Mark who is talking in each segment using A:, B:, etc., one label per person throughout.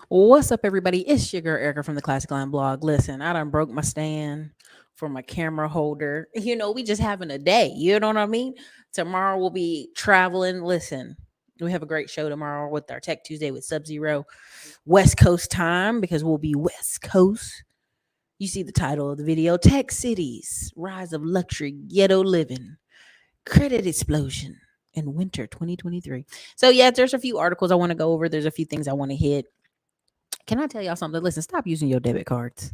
A: What's up, everybody? It's your girl Erica from the Classic Line blog. Listen, I done broke my stand for my camera holder. We just having a day. You know what I mean? Tomorrow we'll be traveling. Listen, we have a great show tomorrow with our Tech Tuesday with Sub Zero West Coast time because we'll be West Coast. You see the title of the video: Tech Cities, Rise of Luxury Ghetto Living, Credit Explosion in Winter 2023. So, yeah, there's a few articles I want to go over. There's a few things I want to hit. Can I tell y'all something? Listen, stop using your debit cards.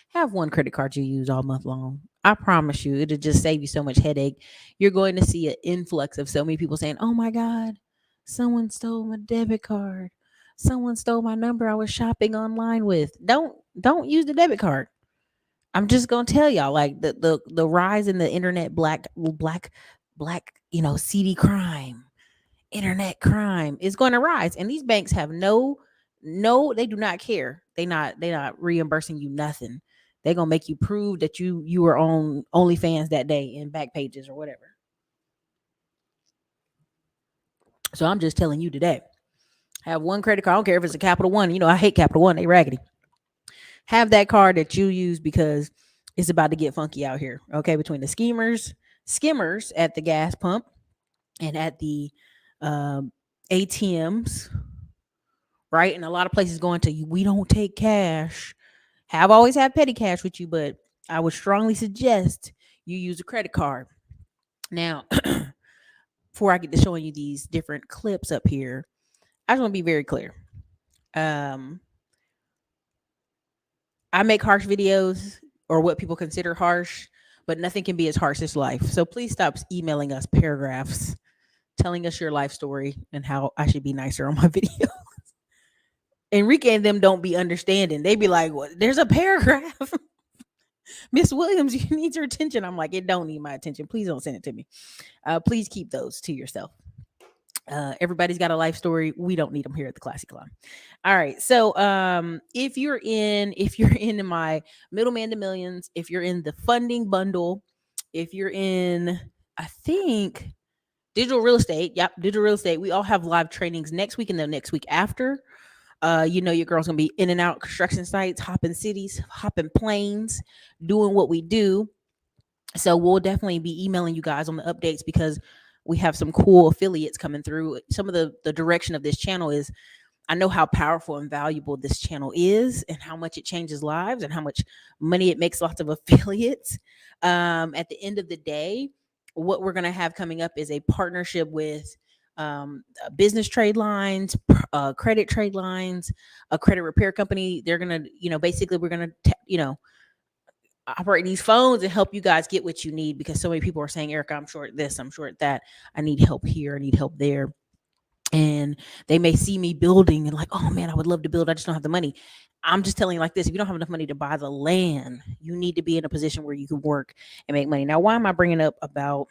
A: Have one credit card you use all month long. I promise you, it'll just save you so much headache. You're going to see an influx of so many people saying, "Oh my God, someone stole my debit card. Someone stole my number I was shopping online with." Don't use the debit card. I'm just gonna tell y'all, like the rise in the internet black CD crime, internet crime is going to rise, and these banks have no, they do not care. They not reimbursing you nothing. They're gonna make you prove that you were on OnlyFans that day in back pages or whatever. So I'm just telling you today, have one credit card. I don't care if it's a Capital One. I hate Capital One. They raggedy. Have that card that you use because it's about to get funky out here. Okay, between the skimmers at the gas pump and at the um, ATMs, right? And a lot of places going to you. We don't take cash. Have always have petty cash with you, but I would strongly suggest you use a credit card. Now, before I get to showing you these different clips up here, I just want to be very clear. Um, I make harsh videos or what people consider harsh, but nothing can be as harsh as life. So please stop emailing us paragraphs telling us your life story and how I should be nicer on my video. Enrique and them don't be understanding. They be like, "What? There's a paragraph." Miss Williams, you need your attention. I'm like, it don't need my attention. Please don't send it to me. Please keep those to yourself. Everybody's got a life story. We don't need them here at the Classic Line. All right. So if you're in my middleman to millions, if you're in the funding bundle, if you're in, I think, digital real estate. Yep, digital real estate. We all have live trainings next week and the next week after. Your girl's gonna be in and out construction sites, hopping cities, hopping planes, doing what we do. So we'll definitely be emailing you guys on the updates because we have some cool affiliates coming through. Some of the direction of this channel is, I know how powerful and valuable this channel is and how much it changes lives and how much money it makes lots of affiliates. At the end of the day, what we're going to have coming up is a partnership with business trade lines, credit trade lines, a credit repair company. They're going to, basically we're going to, operate these phones and help you guys get what you need because so many people are saying, "Erica, I'm short this, I'm short that. I need help here, I need help there." And they may see me building and like, "Oh man, I would love to build. I just don't have the money." I'm just telling you like this: if you don't have enough money to buy the land, you need to be in a position where you can work and make money. Now, why am I bringing up about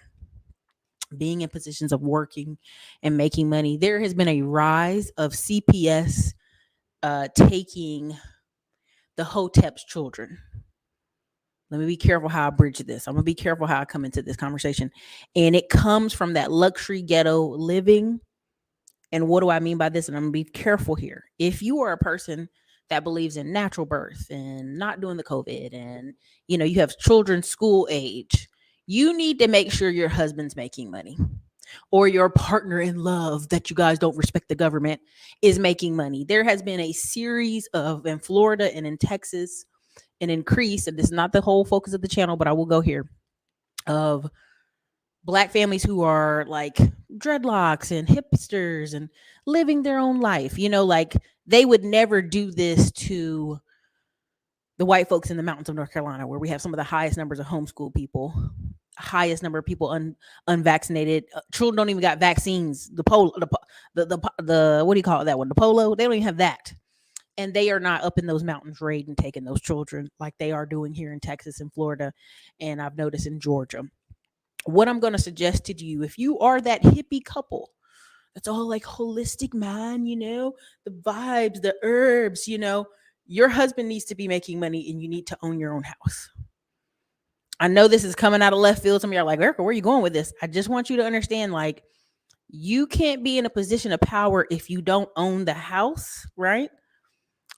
A: being in positions of working and making money? There has been a rise of CPS taking the HOTEP's children. Let me be careful how I bridge this. I'm gonna be careful how I come into this conversation. And it comes from that luxury ghetto living. And what do I mean by this? And I'm gonna be careful here. If you are a person that believes in natural birth and not doing the COVID, and you have children school age, you need to make sure your husband's making money or your partner in love that you guys don't respect the government is making money. There has been a series of, in Florida and in Texas, an increase, and this is not the whole focus of the channel, but I will go here, of black families who are like dreadlocks and hipsters and living their own life. Like they would never do this to the white folks in the mountains of North Carolina, where we have some of the highest numbers of homeschool people, highest number of people unvaccinated. Children don't even got vaccines. The what do you call it, that one? The polo. They don't even have that. And they are not up in those mountains raiding, taking those children like they are doing here in Texas and Florida, and I've noticed in Georgia. What I'm going to suggest to you, if you are that hippie couple that's all like holistic, man, the vibes, the herbs, your husband needs to be making money and you need to own your own house. I know this is coming out of left field. Some of you are like, "Ericka, where are you going with this?" I just want you to understand, like, you can't be in a position of power if you don't own the house, right?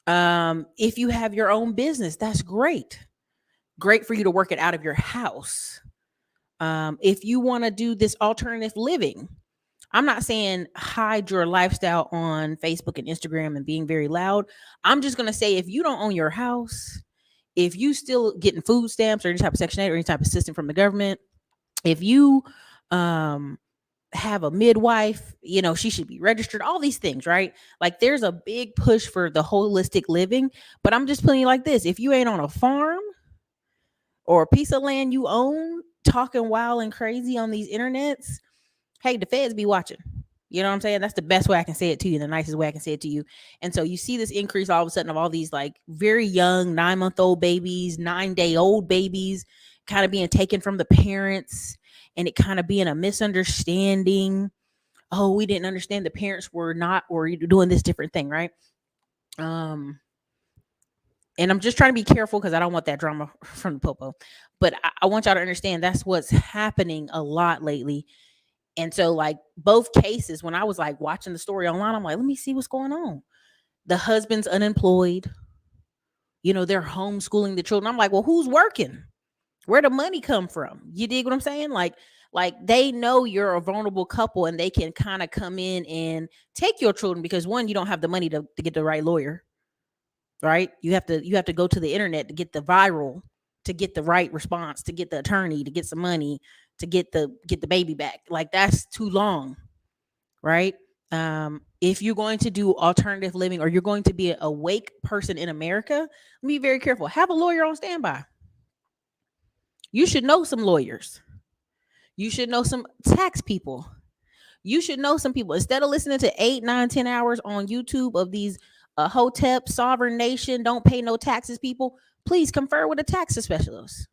A: If you have your own business, that's great for you to work it out of your house. If you want to do this alternative living, I'm not saying hide your lifestyle on Facebook and Instagram and being very loud. I'm just going to say, if you don't own your house, if you still getting food stamps or any type of Section 8 or any type of assistance from the government, if you um have a midwife, she should be registered, all these things, right? Like, there's a big push for the holistic living. But I'm just putting it like this: if you ain't on a farm or a piece of land you own, talking wild and crazy on these internets, hey, the feds be watching. You know what I'm saying? That's the best way I can say it to you, the nicest way I can say it to you. And so you see this increase all of a sudden of all these like very young 9-month-old babies, 9-day-old babies kind of being taken from the parents, and it kind of being a misunderstanding. Oh, we didn't understand the parents were not, or doing this different thing, right? Um, and I'm just trying to be careful because I don't want that drama from the popo. But I want y'all to understand that's what's happening a lot lately. And so, like, both cases, when I was like watching the story online, I'm like, let me see what's going on. The husband's unemployed. They're homeschooling the children. I'm like, well, who's working? Where the money come from? You dig what I'm saying? Like they know you're a vulnerable couple, and they can kind of come in and take your children because, one, you don't have the money to get the right lawyer, right? You have to go to the internet to get the viral, to get the right response, to get the attorney, to get some money, to get the baby back. Like, that's too long, right? If you're going to do alternative living, or you're going to be an awake person in America, be very careful. Have a lawyer on standby. You should know some lawyers. You should know some tax people. You should know some people. Instead of listening to 8, 9, 10 hours on YouTube of these Hotep, sovereign nation, don't pay no taxes people, please confer with a tax specialist.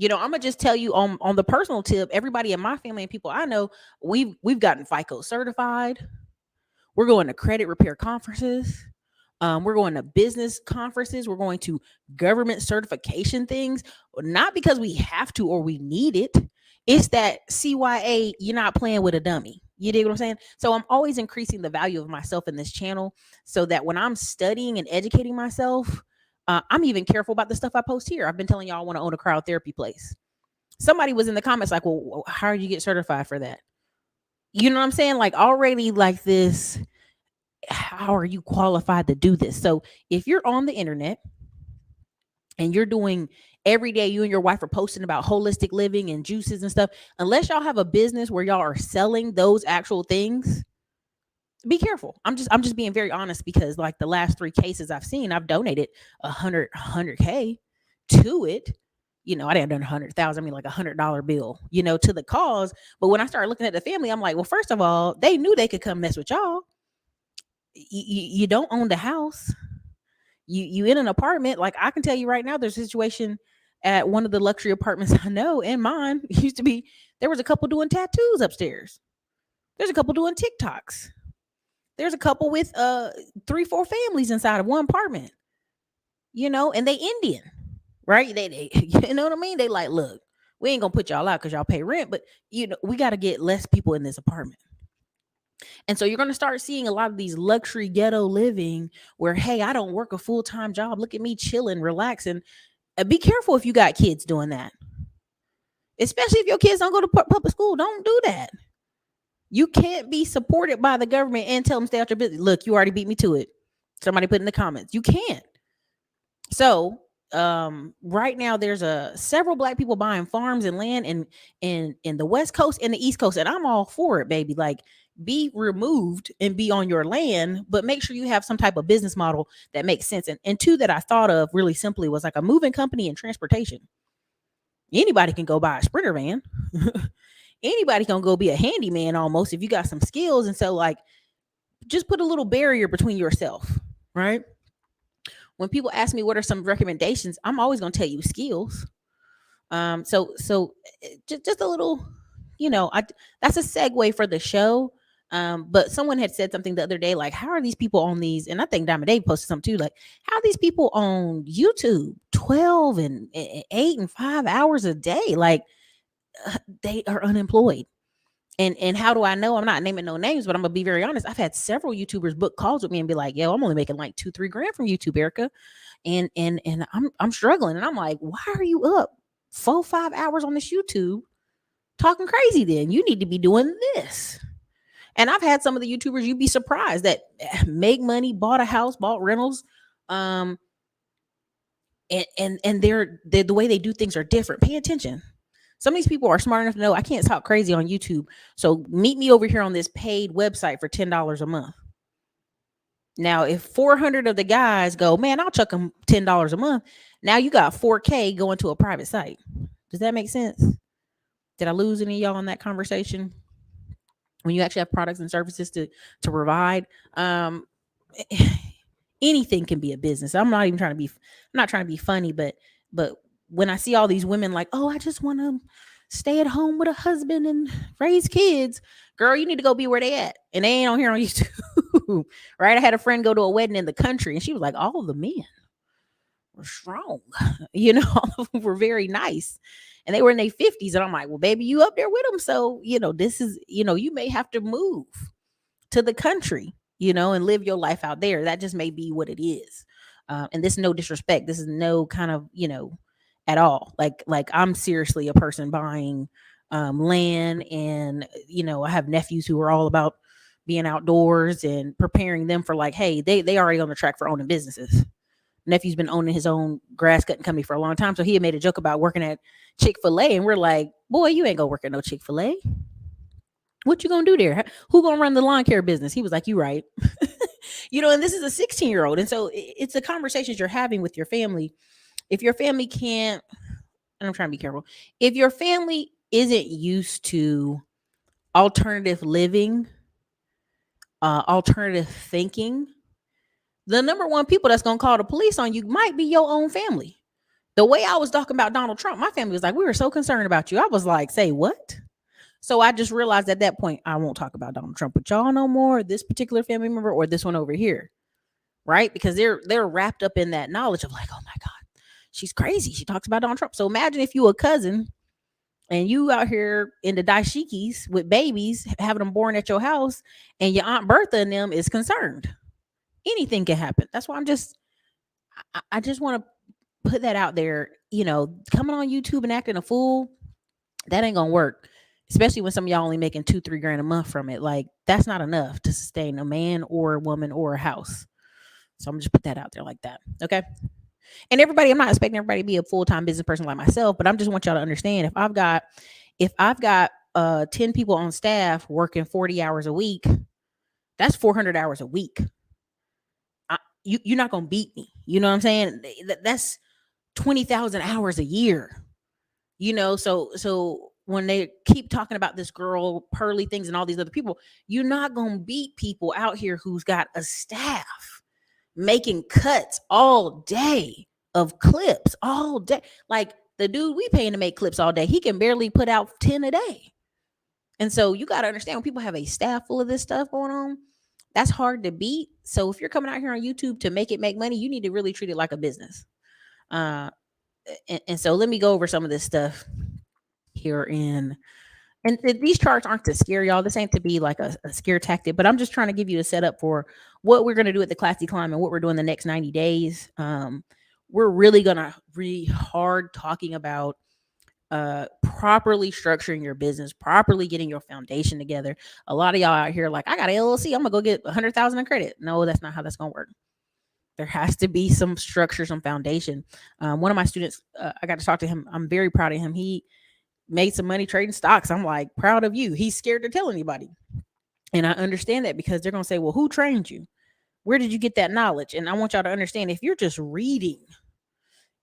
A: I'm gonna just tell you on the personal tip. Everybody in my family and people I know, we've gotten FICO certified. We're going to credit repair conferences. We're going to business conferences. We're going to government certification things, not because we have to or we need it. It's that CYA, you're not playing with a dummy. You dig what I'm saying? So I'm always increasing the value of myself in this channel, so that when I'm studying and educating myself, I'm even careful about the stuff I post here. I've been telling y'all I want to own a cryotherapy place. Somebody was in the comments like, well, how do you get certified for that? You know what I'm saying? Like, already like this, how are you qualified to do this? So if you're on the internet and you're doing every day, you and your wife are posting about holistic living and juices and stuff, unless y'all have a business where y'all are selling those actual things, be careful. I'm just being very honest, because like the last 3 cases I've seen, I've donated 100K to it. I didn't done 100,000. I mean, like $100 bill, to the cause. But when I started looking at the family, I'm like, well, first of all, they knew they could come mess with y'all. You don't own the house. You in an apartment. Like, I can tell you right now, there's a situation at one of the luxury apartments I know, and mine used to be, there was a couple doing tattoos upstairs. There's a couple doing TikToks. There's a couple with 3-4 families inside of one apartment. And they Indian, right? They you know what I mean? They like, look, we ain't gonna put y'all out because y'all pay rent, but we got to get less people in this apartment. And so you're going to start seeing a lot of these luxury ghetto living where, hey, I don't work a full-time job. Look at me chilling, relaxing. Be careful if you got kids doing that. Especially if your kids don't go to public school. Don't do that. You can't be supported by the government and tell them stay out your business. Look, you already beat me to it. Somebody put in the comments. You can't. So right now there's several Black people buying farms and land in the West Coast and the East Coast, and I'm all for it, baby. Like, be removed and be on your land, but make sure you have some type of business model that makes sense. And 2 that I thought of really simply was like a moving company and transportation. Anybody can go buy a Sprinter van. Anybody can go be a handyman almost if you got some skills. And so, like, just put a little barrier between yourself, right? When people ask me what are some recommendations, I'm always going to tell you skills. So just a little, that's a segue for the show. But someone had said something the other day, like, how are these people on these? And I think Diamond Dave posted something too. Like, how are these people on YouTube 12 and 8 and 5 hours a day? Like, they are unemployed. And how do I know? I'm not naming no names, but I'm gonna be very honest. I've had several YouTubers book calls with me and be like, "Yo, I'm only making like 2-3 grand from YouTube, Erica, and I'm struggling." And I'm like, "Why are you up 4-5 hours on this YouTube talking crazy? Then you need to be doing this." And I've had some of the YouTubers you'd be surprised that make money, bought a house, bought rentals, um, and they're the way they do things are different. Pay attention. Some of these people are smart enough to know I can't talk crazy on YouTube. So meet me over here on this paid website for $10 a month. Now, if 400 of the guys go, man, I'll chuck them $10 a month. Now you got 4K going to a private site. Does that make sense? Did I lose any of y'all in that conversation? When you actually have products and services to provide, anything can be a business. I'm not trying to be funny, but when I see all these women like, oh, I just want to stay at home with a husband and raise kids, girl, you need to go be where they at, and they ain't on here on YouTube. Right? I had a friend go to a wedding in the country, and she was like, all the men were strong, all of them were very nice, and they were in their 50s, and I'm like, well, baby, you up there with them, so this is, you may have to move to the country, and live your life out there. That just may be what it is. And this is no disrespect. This is no kind of, at all. Like I'm seriously a person buying land, and I have nephews who are all about being outdoors and preparing them for, like, hey, they already on the track for owning businesses. Nephew's been owning his own grass cutting company for a long time, so he had made a joke about working at Chick-fil-A, and we're like, boy, you ain't gonna work at no Chick-fil-A. What you gonna do there? Who gonna run the lawn care business? He was like, you right. And this is a 16-year-old. And so it's the conversations you're having with your family. If your family can't, and I'm trying to be careful, if your family isn't used to alternative living, alternative thinking, the number one people that's gonna call the police on you might be your own family. The way I was talking about Donald Trump, my family was like, we were so concerned about you. I was like, say what? So I just realized at that point, I won't talk about Donald Trump with y'all no more, this particular family member or this one over here. Right? Because they're wrapped up in that knowledge of, like, oh my God, she's crazy. She talks about Donald Trump. So imagine if you a cousin and you out here in the dashikis with babies, having them born at your house, and your Aunt Bertha and them is concerned. Anything can happen. That's why I just want to put that out there. Coming on YouTube and acting a fool, that ain't gonna work. Especially when some of y'all only making 2-3 grand a month from it. Like, that's not enough to sustain a man or a woman or a house. So I'm just put that out there like that. Okay. And everybody, I'm not expecting everybody to be a full-time business person like myself, but I'm just want y'all to understand, if I've got 10 people on staff working 40 hours a week, that's 400 hours a week. You're not going to beat me. You know what I'm saying? That's 20,000 hours a year. So when they keep talking about this girl, Pearly things, and all these other people, you're not going to beat people out here who's got a staff making cuts all day of clips all day. Like the dude we paying to make clips all day, he can barely put out 10 a day. And so you got to understand, when people have a staff full of this stuff going on, that's hard to beat. So if you're coming out here on YouTube to make money, you need to really treat it like a business. And so let me go over some of this stuff here and these charts aren't to scare y'all. This ain't to be like a scare tactic, but I'm just trying to give you a setup for what we're going to do at the Classy Climb and what we're doing the next 90 days. We're really going to be hard talking about properly structuring your business, properly getting your foundation together. A lot of y'all out here like, I got an LLC, I'm gonna go get 100,000 in credit. No, that's not how that's gonna work. There has to be some structure, some foundation. One of my students, I got to talk to him. I'm very proud of him. He made some money trading stocks. I'm like, proud of you. He's scared to tell anybody. And I understand that, because they're going to say, well, who trained you? Where did you get that knowledge? And I want y'all to understand, if you're just reading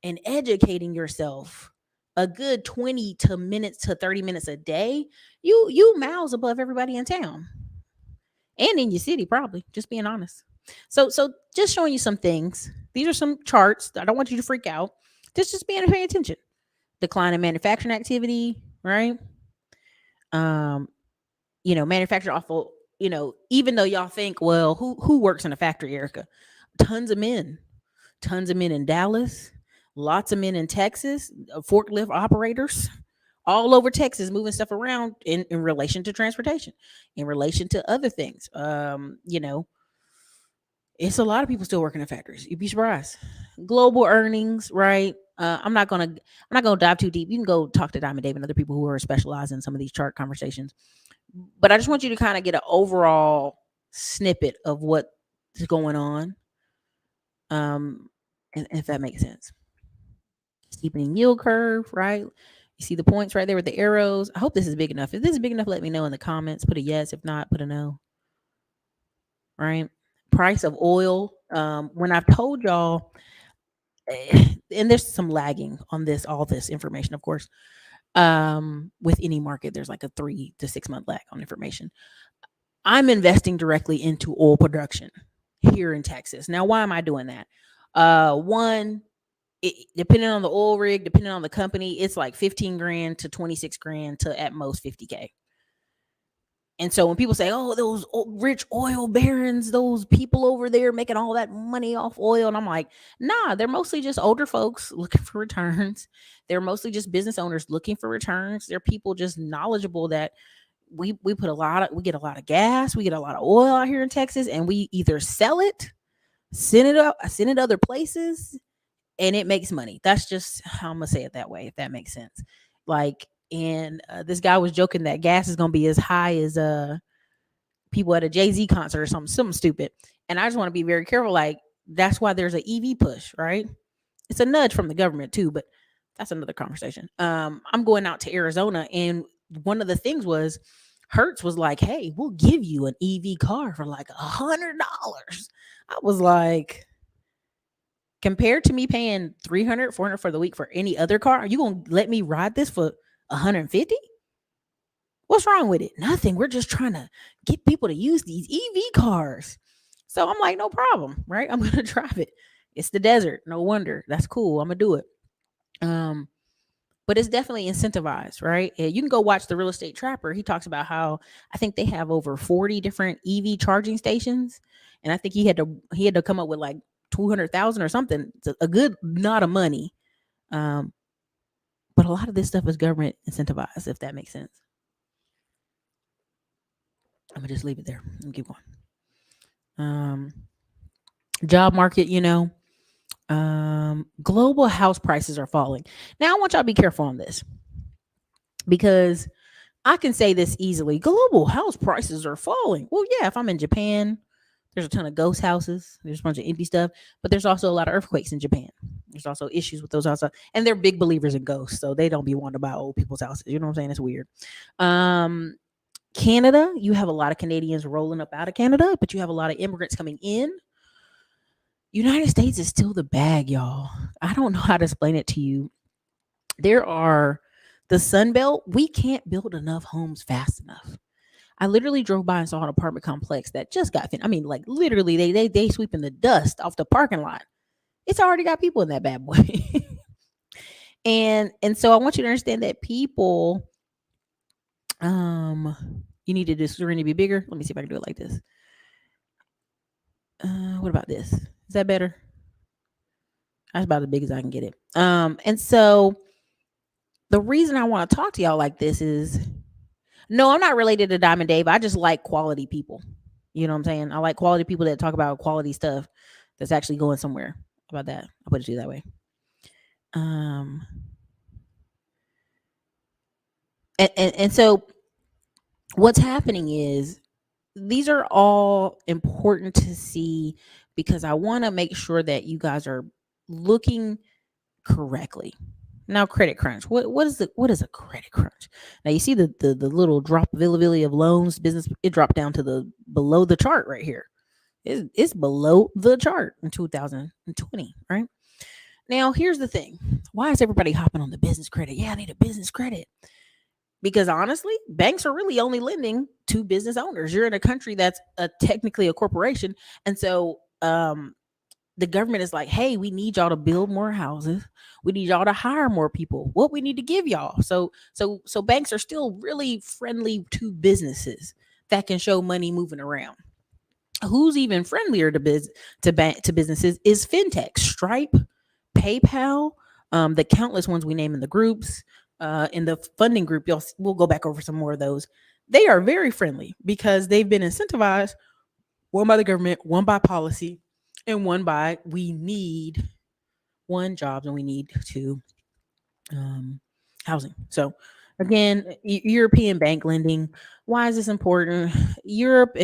A: and educating yourself a good 20 to 30 minutes a day, you miles above everybody in town and in your city, probably, just being honest. So just showing you some things. These are some charts. I don't want you to freak out. Just paying attention. Decline in manufacturing activity, right? Manufacturing awful, even though y'all think, well, who works in a factory, Ericka? Tons of men in Dallas, lots of men in Texas, forklift operators, all over Texas, moving stuff around in relation to transportation, in relation to other things. It's a lot of people still working in factories. You'd be surprised. Global earnings, right? I'm not gonna dive too deep. You can go talk to Diamond Dave and other people who are specialized in some of these chart conversations. But I just want you to kind of get an overall snippet of what's going on. And if that makes sense. Steepening yield curve, right? You see the points right there with the arrows. I hope this is big enough. If this is big enough, let me know in the comments. Put a yes. If not, put a no. Right? Price of oil. When I've told y'all, and there's some lagging on all this information, of course. With any market, there's like a 3 to 6 month lag on information. I'm investing directly into oil production here in Texas. Now, why am I doing that? One, depending on the oil rig, depending on the company, it's like 15 grand to 26 grand to at most 50K. And so when people say, oh, those rich oil barons, those people over there making all that money off oil, and I'm like, nah, they're mostly just older folks looking for returns. They're mostly just business owners looking for returns. They're people just knowledgeable that we get a lot of gas, we get a lot of oil out here in Texas, and we either sell it, send it other places, and it makes money. That's just how I'm gonna say it that way, if that makes sense. Like, and this guy was joking that gas is gonna be as high as people at a Jay-Z concert or something stupid. And I just want to be very careful. Like, that's why there's an EV push, right? It's a nudge from the government too, but that's another conversation. I'm going out to Arizona, and one of the things was Hertz was like, hey, we'll give you an EV car for like $100. I was like, compared to me paying 300, 400 for the week for any other car, are you gonna let me ride this for 150? What's wrong with it? Nothing. We're just trying to get people to use these EV cars. So I'm like, no problem, right? I'm gonna drive it. It's the desert. No wonder. That's cool. I'm gonna do it. But it's definitely incentivized, right? And you can go watch the Real Estate Trapper. He talks about how I think they have over 40 different EV charging stations, and I think he had to come up with like 200,000 or something. It's a good knot of money. But a lot of this stuff is government incentivized, if that makes sense. I'm gonna just leave it there and keep going. Job market, global house prices are falling. Now I want y'all to be careful on this, because I can say this easily. Global house prices are falling. Well, yeah, if I'm in Japan, there's a ton of ghost houses. There's a bunch of empty stuff, but there's also a lot of earthquakes in Japan. There's also issues with those houses, and they're big believers in ghosts, so they don't be wanting to buy old people's houses. You know what I'm saying? It's weird. Canada, you have a lot of Canadians rolling up out of Canada, but you have a lot of immigrants coming in. United States is still the bag, y'all. I don't know how to explain it to you. The Sun Belt, we can't build enough homes fast enough. I literally drove by and saw an apartment complex that just got finished. I mean, like literally, they sweeping the dust off the parking lot. It's already got people in that bad boy. and so I want you to understand that people, you need to do screen to be bigger. Let me see if I can do it like this. What about this? Is that better? That's about as big as I can get it. And so the reason I want to talk to y'all like this is, no, I'm not related to Diamond Dave. I just like quality people. You know what I'm saying? I like quality people that talk about quality stuff that's actually going somewhere. How about that? I'll put it to you that way. And so what's happening is, these are all important to see, because I want to make sure that you guys are looking correctly. Now, credit crunch. What is a credit crunch? Now you see the little drop availability of loans, business, it dropped down to the below the chart right here. It's below the chart in 2020, right? Now, here's the thing. Why is everybody hopping on the business credit? Yeah, I need a business credit. Because honestly, banks are really only lending to business owners. You're in a country that's technically a corporation. And so the government is like, hey, we need y'all to build more houses. We need y'all to hire more people. What we need to give y'all. So banks are still really friendly to businesses that can show money moving around. Who's even friendlier to businesses is fintech, Stripe, PayPal, the countless ones we name in the groups. in the funding group, we'll go back over some more of those. They are very friendly because they've been incentivized, one by the government, one by policy, and one by we need one jobs and we need two um, housing. So again, European bank lending. Why is this important? Europe,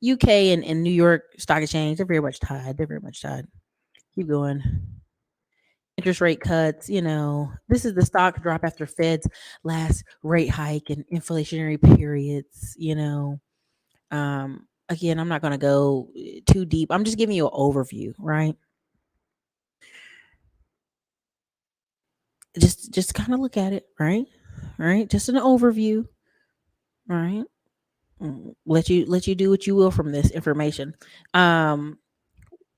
A: UK, and New York Stock Exchange. They're very much tied. They're very much tied. Keep going. Interest rate cuts. This is the stock drop after Fed's last rate hike and inflationary periods. Again, I'm not going to go too deep. I'm just giving you an overview, right? Just kind of look at it, right? Right? Just an overview, right? Let you do what you will from this information.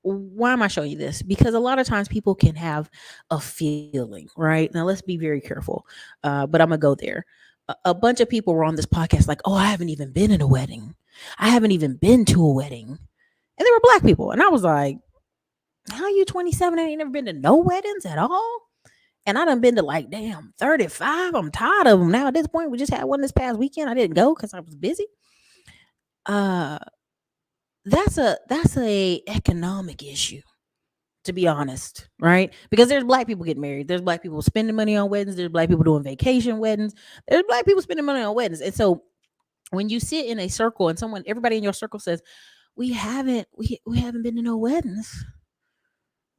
A: Why am I showing you this? Because a lot of times people can have a feeling, right? Now let's be very careful. But I'm gonna go there. A bunch of people were on this podcast like, oh, I haven't even been in a wedding. I haven't even been to a wedding. And they were black people. And I was like, how you 27 and ain't never been to no weddings at all? And I done been to like, damn, 35. I'm tired of them now. At this point, we just had one this past weekend. I didn't go because I was busy. Uh, that's a economic issue, to be honest, right? Because there's black people getting married. There's black people spending money on weddings. There's black people doing vacation weddings. There's black people spending money on weddings. And so when you sit in a circle and everybody in your circle says, we haven't been to no weddings.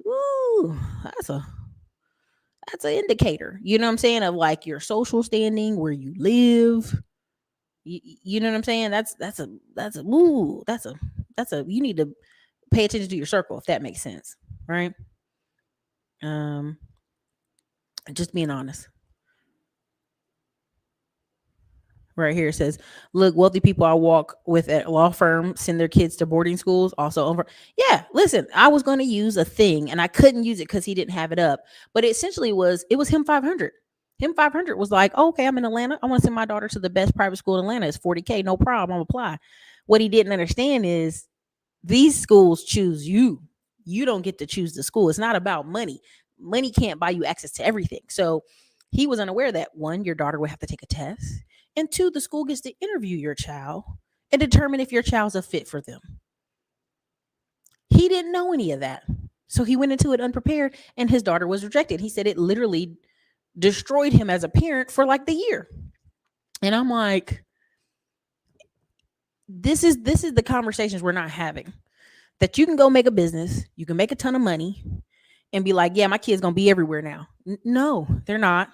A: Ooh, that's an indicator. You know what I'm saying? Of like your social standing, where you live. You know what I'm saying? That's a you need to pay attention to your circle, if that makes sense, right? Um, just being honest. Right here it says, look, wealthy people I walk with at law firm send their kids to boarding schools. Also over. Yeah, listen, I was going to use a thing and I couldn't use it because he didn't have it up. But it was him 500. Him 500 was like, oh, okay, I'm in Atlanta. I want to send my daughter to the best private school in Atlanta. It's 40K, no problem. I'm apply. What he didn't understand is these schools choose you. You don't get to choose the school. It's not about money. Money can't buy you access to everything. So he was unaware that one, your daughter would have to take a test, and two, the school gets to interview your child and determine if your child's a fit for them. He didn't know any of that. So he went into it unprepared and his daughter was rejected. He said it literally destroyed him as a parent for like the year. And I'm like, this is the conversations we're not having. That you can go make a business, you can make a ton of money and be like, yeah, my kid's gonna be everywhere now. No, they're not.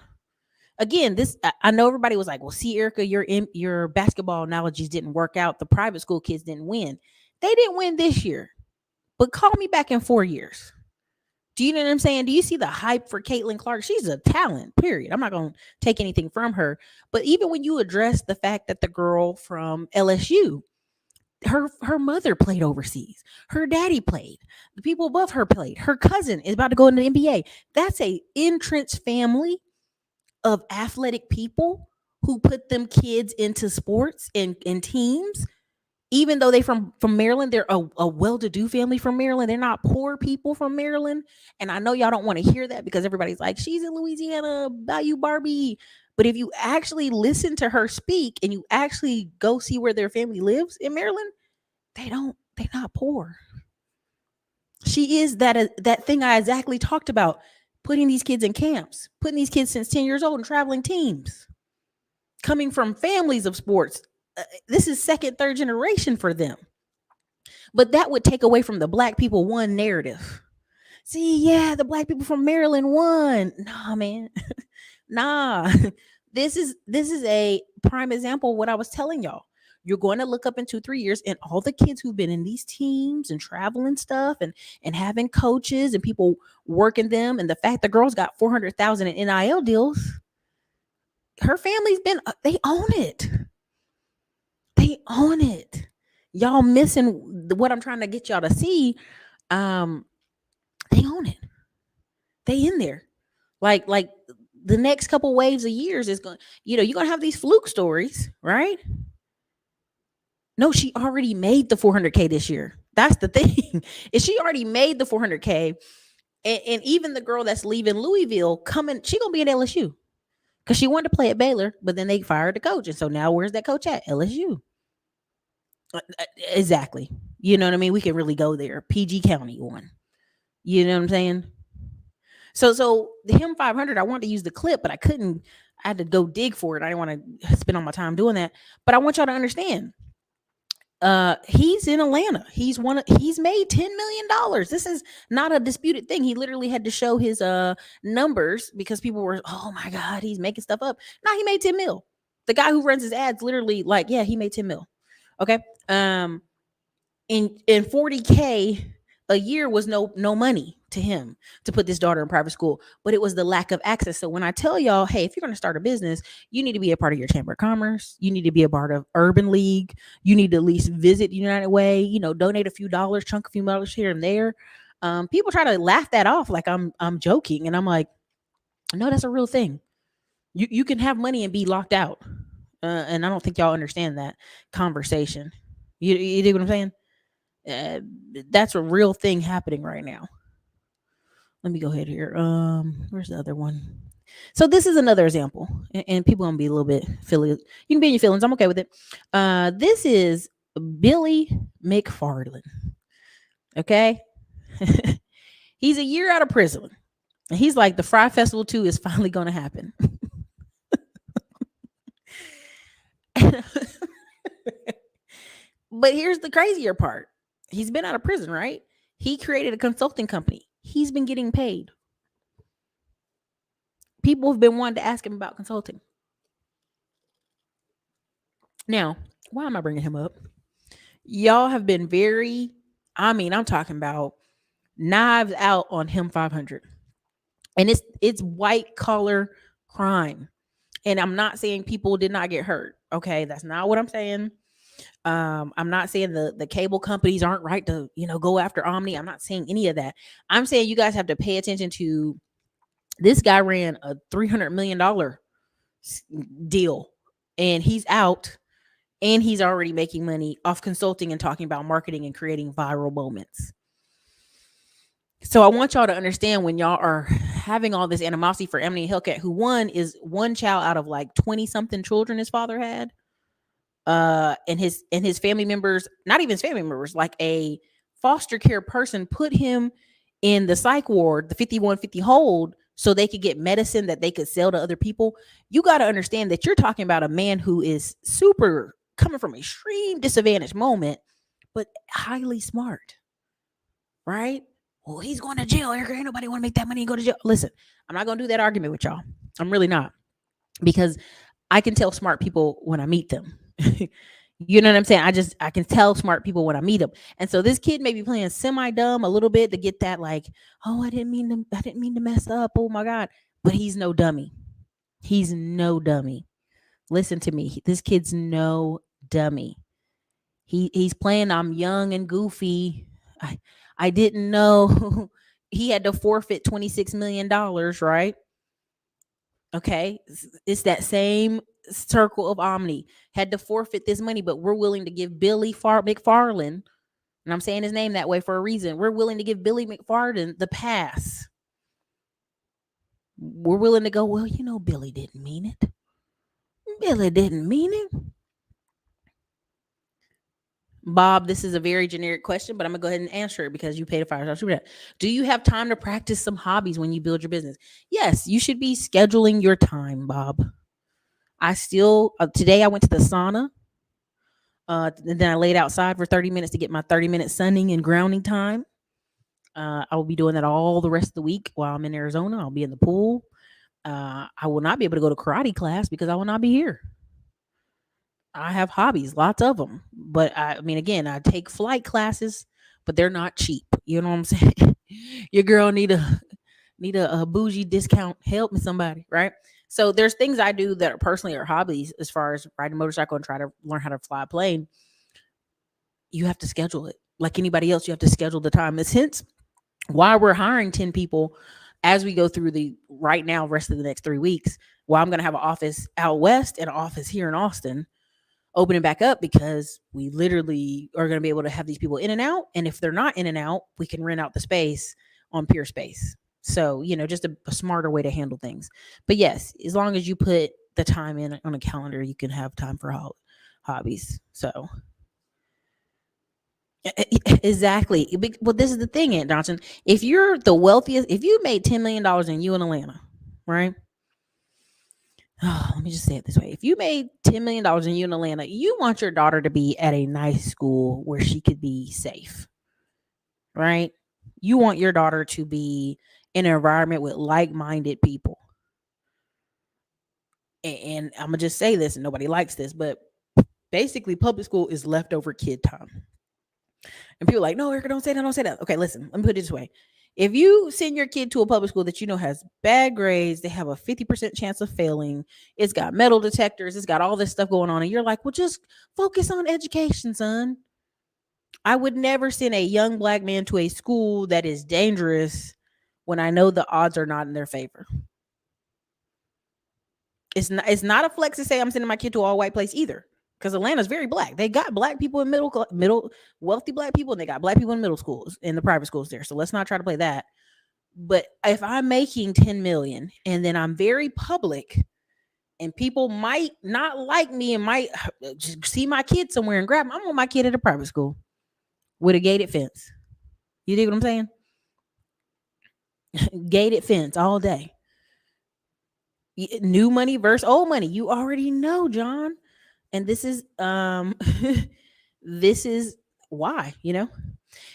A: Again, I know everybody was like, well, see, Ericka, your basketball analogies didn't work out. The private school kids didn't win. They didn't win this year, but call me back in 4 years. Do you know what I'm saying? Do you see the hype for Caitlin Clark? She's a talent, period. I'm not going to take anything from her. But even when you address the fact that the girl from LSU, her mother played overseas, her daddy played, the people above her played, her cousin is about to go into the NBA. That's a entrenched family of athletic people who put them kids into sports and teams. Even though they from Maryland, they're a well-to-do family from Maryland. They're not poor people from Maryland. And I know y'all don't want to hear that because everybody's like, she's in Louisiana, Bayou Barbie. But if you actually listen to her speak and you actually go see where their family lives in Maryland, they're not poor. She is that thing I exactly talked about, putting these kids in camps, putting these kids since 10 years old in traveling teams, coming from families of sports. This is second, third generation for them. But that would take away from the black people won narrative. See, yeah, the black people from Maryland won. Nah, man. Nah. This is a prime example of what I was telling y'all. You're going to look up in 2-3 years and all the kids who've been in these teams and traveling stuff and having coaches and people working them, and the fact the girls got 400,000 in NIL deals, her family's been, they own it. They own it. Y'all missing what I'm trying to get y'all to see. They own it. They in there. Like the next couple waves of years is going, you're going to have these fluke stories, right? No, she already made the 400K this year. That's the thing. Is she already made the 400K? And even the girl that's leaving Louisville she going to be at LSU. because she wanted to play at Baylor, but then they fired the coach. And so now where's that coach at? LSU. Exactly. You know what I mean? We can really go there. PG County one. You know what I'm saying? So the him 500, I wanted to use the clip, but I couldn't. I had to go dig for it. I didn't want to spend all my time doing that. But I want y'all to understand. He's in Atlanta. He's made $10 million. This is not a disputed thing. He literally had to show his numbers because people were, oh my God, he's making stuff up. No, he made 10 mil. The guy who runs his ads literally like, yeah, he made 10 mil. Okay. In 40K a year was no money to him to put this daughter in private school, but it was the lack of access. So when I tell y'all, hey, if you're going to start a business, you need to be a part of your chamber of commerce. You need to be a part of Urban League. You need to at least visit United Way, donate a few dollars, chunk a few dollars here and there. People try to laugh that off like I'm joking. And I'm like, no, that's a real thing. You can have money and be locked out. And I don't think y'all understand that conversation. You dig what I'm saying? That's a real thing happening right now. Let me go ahead here. Where's the other one? So this is another example, and people gonna be a little bit You can be in your feelings. I'm okay with it. This is Billy McFarland. Okay, he's a year out of prison, and he's like, the Fry Festival 2 is finally gonna happen. But here's the crazier part. He's been out of prison, right? He created a consulting company. He's been getting paid. People have been wanting to ask him about consulting. Now, why am I bringing him up? Y'all have been I'm talking about knives out on him 500. And it's white collar crime. And I'm not saying people did not get hurt. Okay, that's not what I'm saying. I'm not saying the cable companies aren't right to, go after Omni. I'm not saying any of that. I'm saying you guys have to pay attention to this guy ran a $300 million deal and he's out and he's already making money off consulting and talking about marketing and creating viral moments. So I want y'all to understand when y'all are having all this animosity for Emily Hellcat, who is one child out of like 20 something children his father had. And his family members, not even his family members, like a foster care person put him in the psych ward, the 5150 hold, so they could get medicine that they could sell to other people. You got to understand that you're talking about a man who is super coming from extreme disadvantaged moment, but highly smart, right? Well, he's going to jail. Ain't nobody want to make that money and go to jail. Listen, I'm not going to do that argument with y'all. I'm really not, because I can tell smart people when I meet them. You know what I'm saying? I can tell smart people when I meet them. And so this kid may be playing semi dumb a little bit to get that, like, oh, I didn't mean to mess up. Oh my God. But he's no dummy. He's no dummy. Listen to me. This kid's no dummy. He's playing I'm young and goofy. I didn't know he had to forfeit $26 million, right? Okay. It's that same circle of Omni. Had to forfeit this money, but we're willing to give Billy McFarland, and I'm saying his name that way for a reason. We're willing to give Billy McFarland the pass. We're willing to go, well, Billy didn't mean it. Billy didn't mean it. Bob, this is a very generic question, but I'm going to go ahead and answer it because you paid a $5 Do you have time to practice some hobbies when you build your business? Yes, you should be scheduling your time, Bob. I still, today I went to the sauna. Then I laid outside for 30 minutes to get my 30-minute sunning and grounding time. I will be doing that all the rest of the week while I'm in Arizona. I'll be in the pool. I will not be able to go to karate class because I will not be here. I have hobbies, lots of them. But again, I take flight classes, but they're not cheap. You know what I'm saying? Your girl need a bougie discount. Help me somebody, right? So there's things I do that are personally are hobbies as far as riding a motorcycle and try to learn how to fly a plane. You have to schedule it. Like anybody else, you have to schedule the time. It's hence why we're hiring 10 people as we go through the right now rest of the next 3 weeks. Why I'm going to have an office out west and an office here in Austin opening back up, because we literally are going to be able to have these people in and out. And if they're not in and out, we can rent out the space on Peer Space. So, just a smarter way to handle things. But yes, as long as you put the time in on a calendar, you can have time for hobbies. So, exactly. Well, this is the thing, Aunt Johnson. If you're the wealthiest, if you made $10 million and you in Atlanta, right? Oh, let me just say it this way. If you made $10 million and you in Atlanta, you want your daughter to be at a nice school where she could be safe, right? You want your daughter to be in an environment with like-minded people. And I'm gonna just say this, and nobody likes this, but basically, public school is leftover kid time. And people are like, no, Ericka, don't say that, don't say that. Okay, listen, let me put it this way. If you send your kid to a public school that you know has bad grades, they have a 50% chance of failing, it's got metal detectors, it's got all this stuff going on, and you're like, well, just focus on education, son. I would never send a young black man to a school that is dangerous when I know the odds are not in their favor. It's not a flex to say I'm sending my kid to an all white place either. Because Atlanta's very black. They got black people in middle wealthy black people, and they got black people in middle schools, in the private schools there. So let's not try to play that. But if I'm making 10 million and then I'm very public, and people might not like me and might just see my kid somewhere and grab him, I want my kid at a private school with a gated fence. You dig what I'm saying? Gated fence all day. New money versus old money. You already know, John. And this is this is why,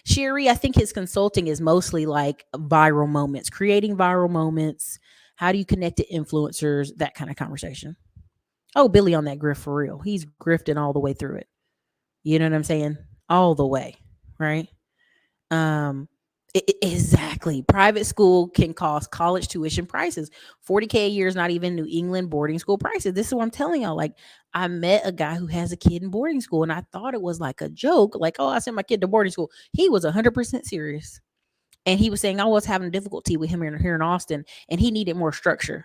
A: Sherry, I think his consulting is mostly like viral moments, creating viral moments. How do you connect to influencers? That kind of conversation. Oh, Billy on that grift for real. He's grifting all the way through it. You know what I'm saying? All the way, right? Um, exactly. Private school can cost college tuition prices. 40K a year is not even New England boarding school prices. This is what I'm telling y'all. Like, I met a guy who has a kid in boarding school, and I thought it was like a joke. Like, oh, I sent my kid to boarding school. He was 100% serious. And he was saying I was having difficulty with him here in Austin, and he needed more structure.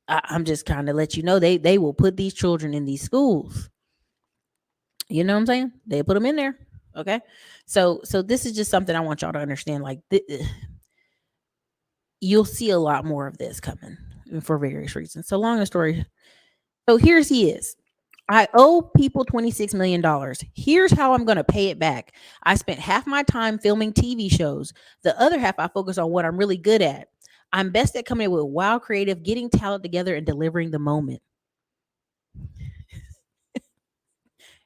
A: I'm just kind of let you know they will put these children in these schools. You know what I'm saying? They put them in there. Okay. So this is just something I want y'all to understand. Like, you'll see a lot more of this coming for various reasons. So long story. So here's he is. I owe people $26 million. Here's how I'm going to pay it back. I spent half my time filming TV shows. The other half I focus on what I'm really good at. I'm best at coming up with wild creative, getting talent together, and delivering the moment.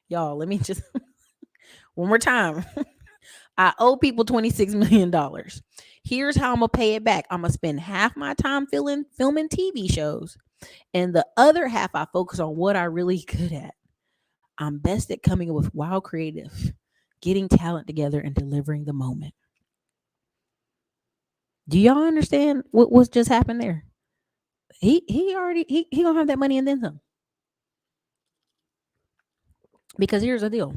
A: Y'all, let me just one more time. I owe people $26 million. Here's how I'm going to pay it back. I'm going to spend half my time filming TV shows, and the other half I focus on what I'm really good at. I'm best at coming up with wild creative, getting talent together, and delivering the moment. Do y'all understand what's just happened there? He already he gonna have that money and then some. Because here's the deal.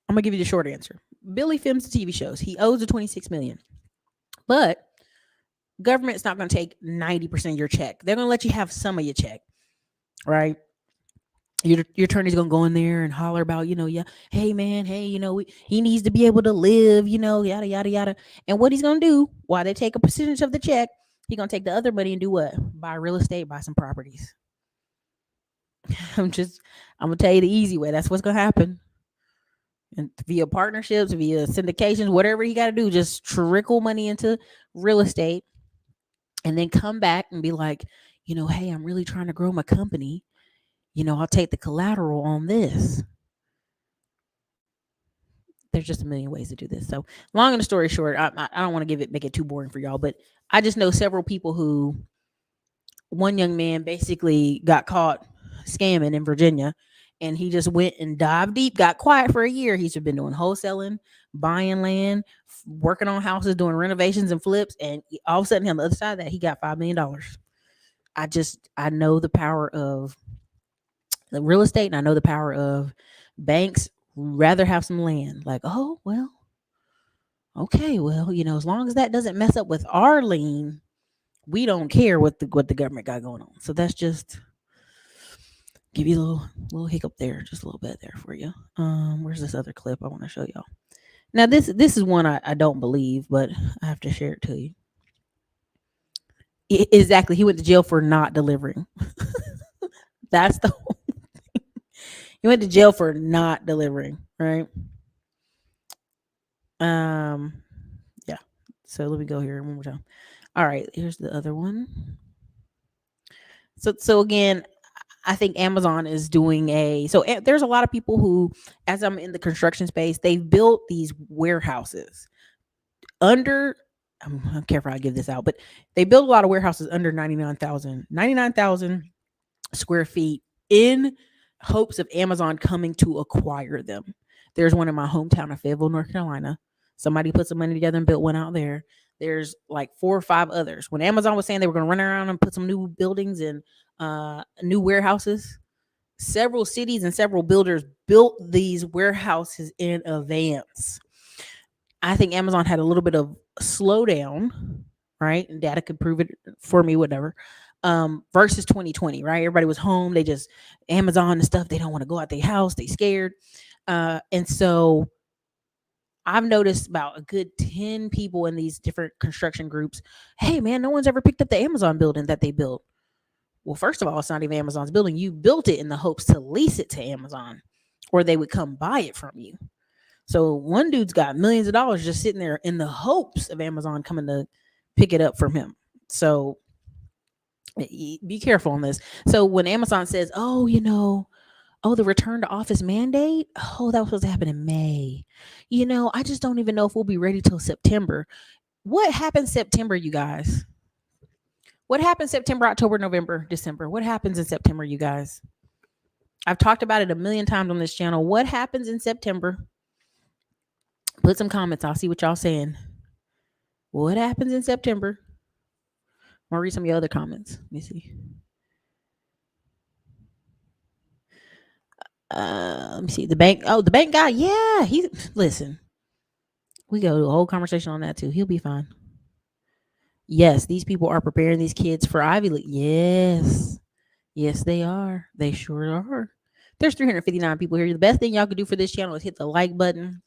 A: I'm gonna give you the short answer. Billy films the TV shows. He owes the 26 million. But government's not gonna take 90% of your check. They're gonna let you have some of your check. Right? Your attorney's gonna go in there and holler about, yeah, hey man, hey, he needs to be able to live, yada yada yada. And what he's gonna do while they take a percentage of the check, he's gonna take the other money and do what? Buy real estate, buy some properties. I'm gonna tell you the easy way. That's what's gonna happen. And via partnerships, via syndications, whatever he got to do, just trickle money into real estate, and then come back and be like, hey, I'm really trying to grow my company. I'll take the collateral on this. There's just a million ways to do this. So, long and the story short, I don't want to make it too boring for y'all, but I just know several people who, one young man basically got caught scamming in Virginia, and he just went and dived deep, got quiet for a year. He's been doing wholesaling, buying land, working on houses, doing renovations and flips, and all of a sudden on the other side of that, he got $5 million. I know the power of the real estate, and I know the power of banks rather have some land. Like, oh well, okay, well, as long as that doesn't mess up with our lien, we don't care what the government got going on. So that's just give you a little hiccup there, just a little bit there for you. Where's this other clip I want to show y'all? Now this is one I don't believe, but I have to share it to you. Exactly. He went to jail for not delivering. That's the he went to jail for not delivering, right? Um yeah. So let me go here one more time. All right, here's the other one. So again, I think Amazon is doing there's a lot of people who, as I'm in the construction space, they've built these warehouses under, I'm careful I give this out, but they build a lot of warehouses under 99,000 square feet in hopes of Amazon coming to acquire them. There's one in my hometown of Fayetteville, North Carolina. Somebody put some money together and built one out there. There's like 4 or 5 others. When Amazon was saying they were going to run around and put some new buildings and new warehouses, several cities and several builders built these warehouses in advance. I think Amazon had a little bit of slowdown, right? And data could prove it for me, whatever. Versus 2020, right? Everybody was home. They just Amazon and stuff. They don't want to go out their house. They scared. And so I've noticed about a good 10 people in these different construction groups. Hey man, no one's ever picked up the Amazon building that they built. Well, first of all, it's not even Amazon's building. You built it in the hopes to lease it to Amazon or they would come buy it from you. So one dude's got millions of dollars just sitting there in the hopes of Amazon coming to pick it up from him. So be careful on this. So when Amazon says, "Oh, the return to office mandate, oh, that was supposed to happen in May. I just don't even know if we'll be ready till September." What happens September, you guys? What happens September, October, November, December? What happens in September, you guys? I've talked about it a million times on this channel. What happens in September? Put some comments. I'll see what y'all saying. What happens in September? I'm gonna read some of your other comments. Let me see. Let me see. The bank. Oh, the bank guy. Yeah, listen. We go to a whole conversation on that too. He'll be fine. Yes, these people are preparing these kids for Ivy League. Yes. Yes, they are. They sure are. There's 359 people here. The best thing y'all could do for this channel is hit the like button.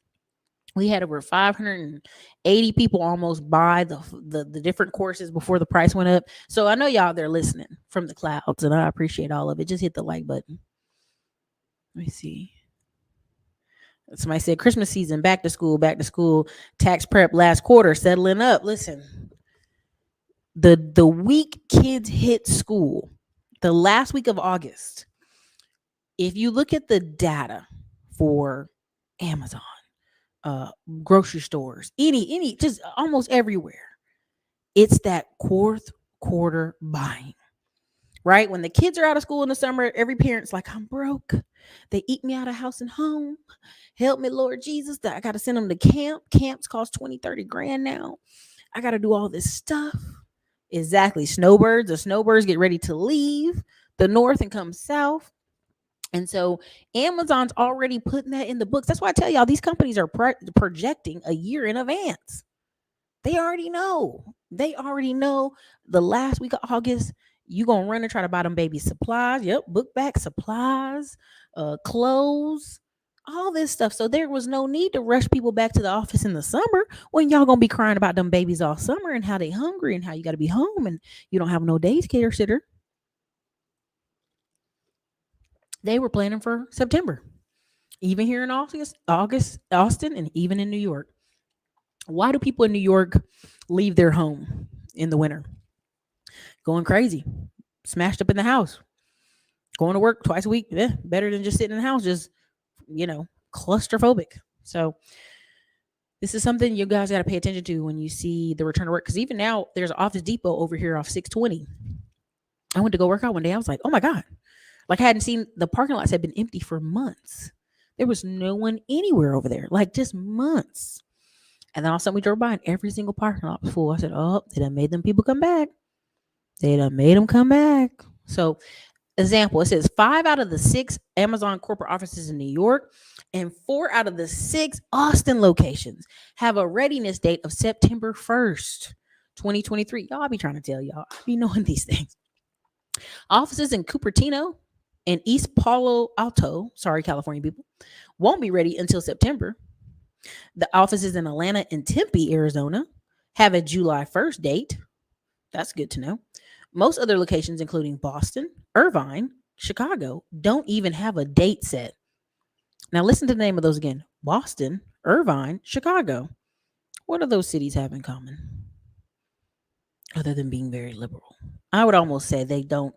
A: We had over 580 people almost buy the different courses before the price went up. So I know y'all there listening from the clouds, and I appreciate all of it. Just hit the like button. Let me see. Somebody said Christmas season, back to school, tax prep last quarter, settling up. Listen, the week kids hit school, the last week of August, if you look at the data for Amazon, grocery stores, any, just almost everywhere, it's that fourth quarter buying, right? When the kids are out of school in the summer, every parent's like, I'm broke. They eat me out of house and home. Help me, Lord Jesus. I got to send them to camp. Camps cost 20, 30 grand now. I got to do all this stuff. Exactly. The snowbirds get ready to leave the north and come south. And so Amazon's already putting that in the books. That's why I tell y'all these companies are projecting a year in advance. They already know. The last week of August, you going to run and try to buy them baby supplies. Yep, book back supplies, clothes, all this stuff. So there was no need to rush people back to the office in the summer when y'all going to be crying about them babies all summer and how they hungry and how you got to be home and you don't have no daycare sitter. They were planning for September, even here in August, Austin, and even in New York. Why do people in New York leave their home in the winter? Going crazy, smashed up in the house, going to work twice a week. Better than just sitting in the house, just, claustrophobic. So this is something you guys got to pay attention to when you see the return to work. Because even now, there's an Office Depot over here off 620. I went to go work out one day. I was like, oh my God. Like I hadn't seen, the parking lots had been empty for months. There was no one anywhere over there, like just months. And then all of a sudden we drove by and every single parking lot was full. I said, oh, they done made them people come back. So example, it says 5 out of the 6 Amazon corporate offices in New York and 4 out of the 6 Austin locations have a readiness date of September 1st, 2023. Y'all, I be trying to tell y'all, I be knowing these things. Offices in Cupertino and East Palo Alto, sorry, California people, won't be ready until September. The offices in Atlanta and Tempe, Arizona, have a July 1st date. That's good to know. Most other locations, including Boston, Irvine, Chicago, don't even have a date set. Now, listen to the name of those again: Boston, Irvine, Chicago. What do those cities have in common other than being very liberal? I would almost say they don't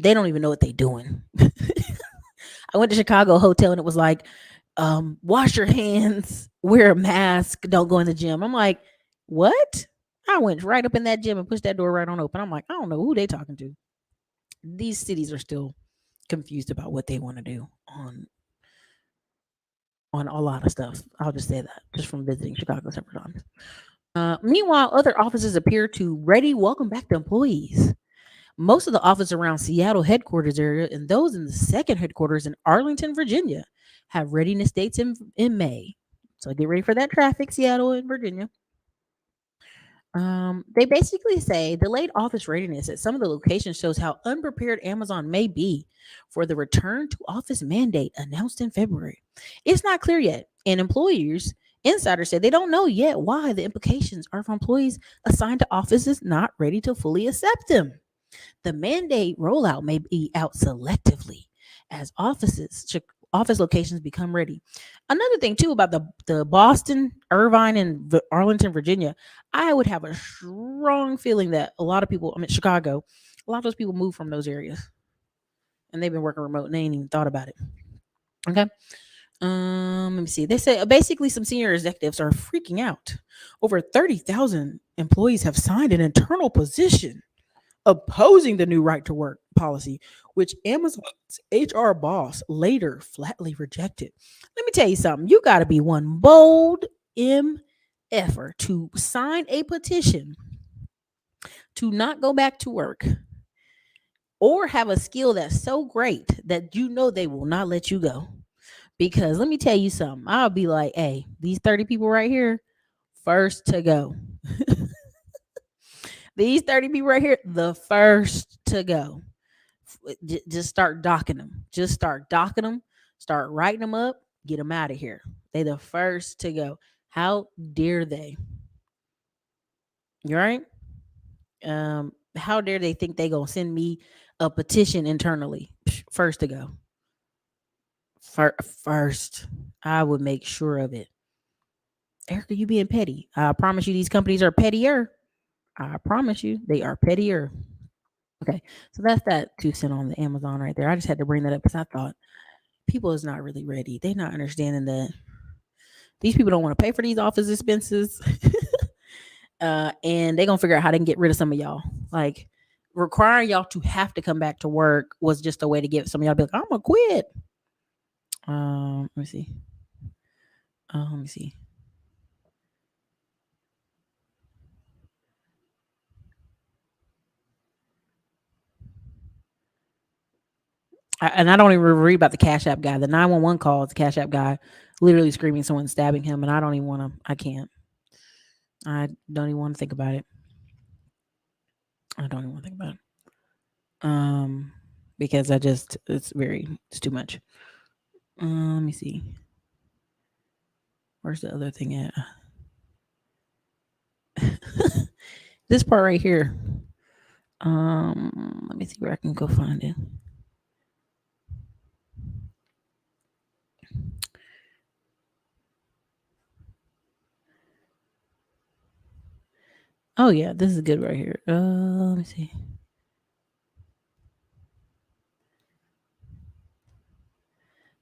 A: even know what they're doing. I went to Chicago hotel and it was like, wash your hands, wear a mask, don't go in the gym. I'm like, what? I went right up in that gym and pushed that door right on open. I'm like, I don't know who they talking to. These cities are still confused about what they want to do on a lot of stuff. I'll just say that just from visiting Chicago several times. Meanwhile, other offices appear to ready welcome back to employees. Most of the offices around Seattle headquarters area and those in the second headquarters in Arlington, Virginia, have readiness dates in May. So get ready for that traffic, Seattle and Virginia. They basically say delayed office readiness at some of the locations shows how unprepared Amazon may be for the return to office mandate announced in February. It's not clear yet, and employers insiders say they don't know yet why the implications are for employees assigned to offices not ready to fully accept them. The mandate rollout may be out selectively as office locations become ready. Another thing too about the Boston, Irvine, and Arlington, Virginia, I would have a strong feeling that a lot of people, I mean Chicago, a lot of those people move from those areas and they've been working remote and they ain't even thought about it. Okay. Let me see. They say basically some senior executives are freaking out. Over 30,000 employees have signed an internal position opposing the new right to work policy, which Amazon's HR boss later flatly rejected. Let me tell you something. You got to be one bold MFer to sign a petition to not go back to work or have a skill that's so great that you know they will not let you go. Because let me tell you something. I'll be like, hey, these 30 people right here, first to go. These 30 people right here, the first to go. Just start docking them. Just start docking them. Start writing them up. Get them out of here. They the first to go. How dare they? You right? How dare they think they gonna send me a petition internally? First to go. First, I would make sure of it. Ericka, you being petty. I promise you, these companies are pettier. I promise you, they are pettier. Okay, so that's that 2 cent on the Amazon right there. I just had to bring that up because I thought people is not really ready. They not understanding that these people don't want to pay for these office expenses, and they gonna figure out how they can get rid of some of y'all. Like requiring y'all to have to come back to work was just a way to get some of y'all to be like, I'm gonna quit. Let me see. Let me see. And I don't even read about the Cash App guy. The 911 call, the Cash App guy literally screaming someone stabbing him. And I don't even want to, I can't. I don't even want to think about it. I don't even want to think about it. Because it's too much. Let me see. Where's the other thing at? This part right here. Let me see where I can go find it. Oh yeah, this is good right here. Let me see.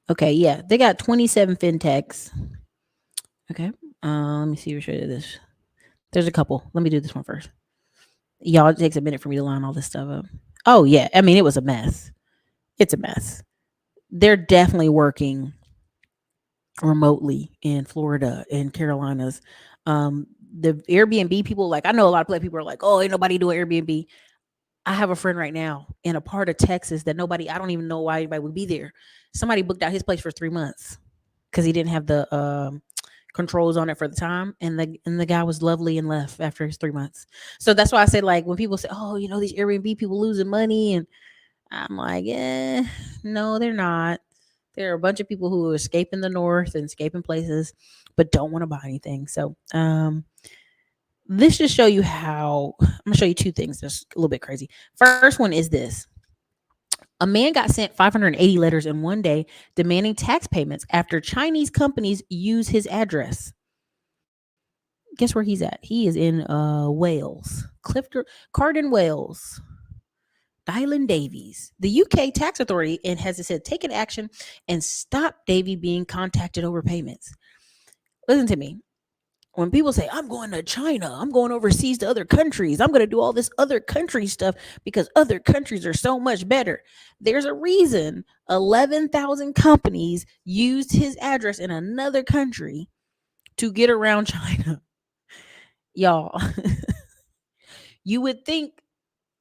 A: Okay, yeah, they got 27 fintechs. Okay, let me see. Show you this. There's a couple. Let me do this one first. Y'all, it takes a minute for me to line all this stuff up. Oh yeah, I mean it was a mess. It's a mess. They're definitely working remotely in Florida and Carolinas. The Airbnb people, like I know a lot of black people are like, oh, ain't nobody doing Airbnb. I have a friend right now in a part of Texas that I don't even know why anybody would be there. Somebody booked out his place for 3 months because he didn't have the controls on it for the time, and the guy was lovely and left after his 3 months. So that's why I say, like, when people say, oh, these Airbnb people losing money, and I'm like, no, they're not. There are a bunch of people who are escaping the north and escaping places, but don't want to buy anything. So, this just show you how. I'm gonna show you two things that's a little bit crazy. First one is this: a man got sent 580 letters in one day demanding tax payments after Chinese companies use his address. Guess where he's at? He is in Wales, Clifton, Carden, Wales. Dylan Davies. The UK tax authority and has said taken action and stop Davy being contacted over payments. Listen to me. When people say, I'm going to China, I'm going overseas to other countries, I'm going to do all this other country stuff because other countries are so much better. There's a reason 11,000 companies used his address in another country to get around China. Y'all, you would think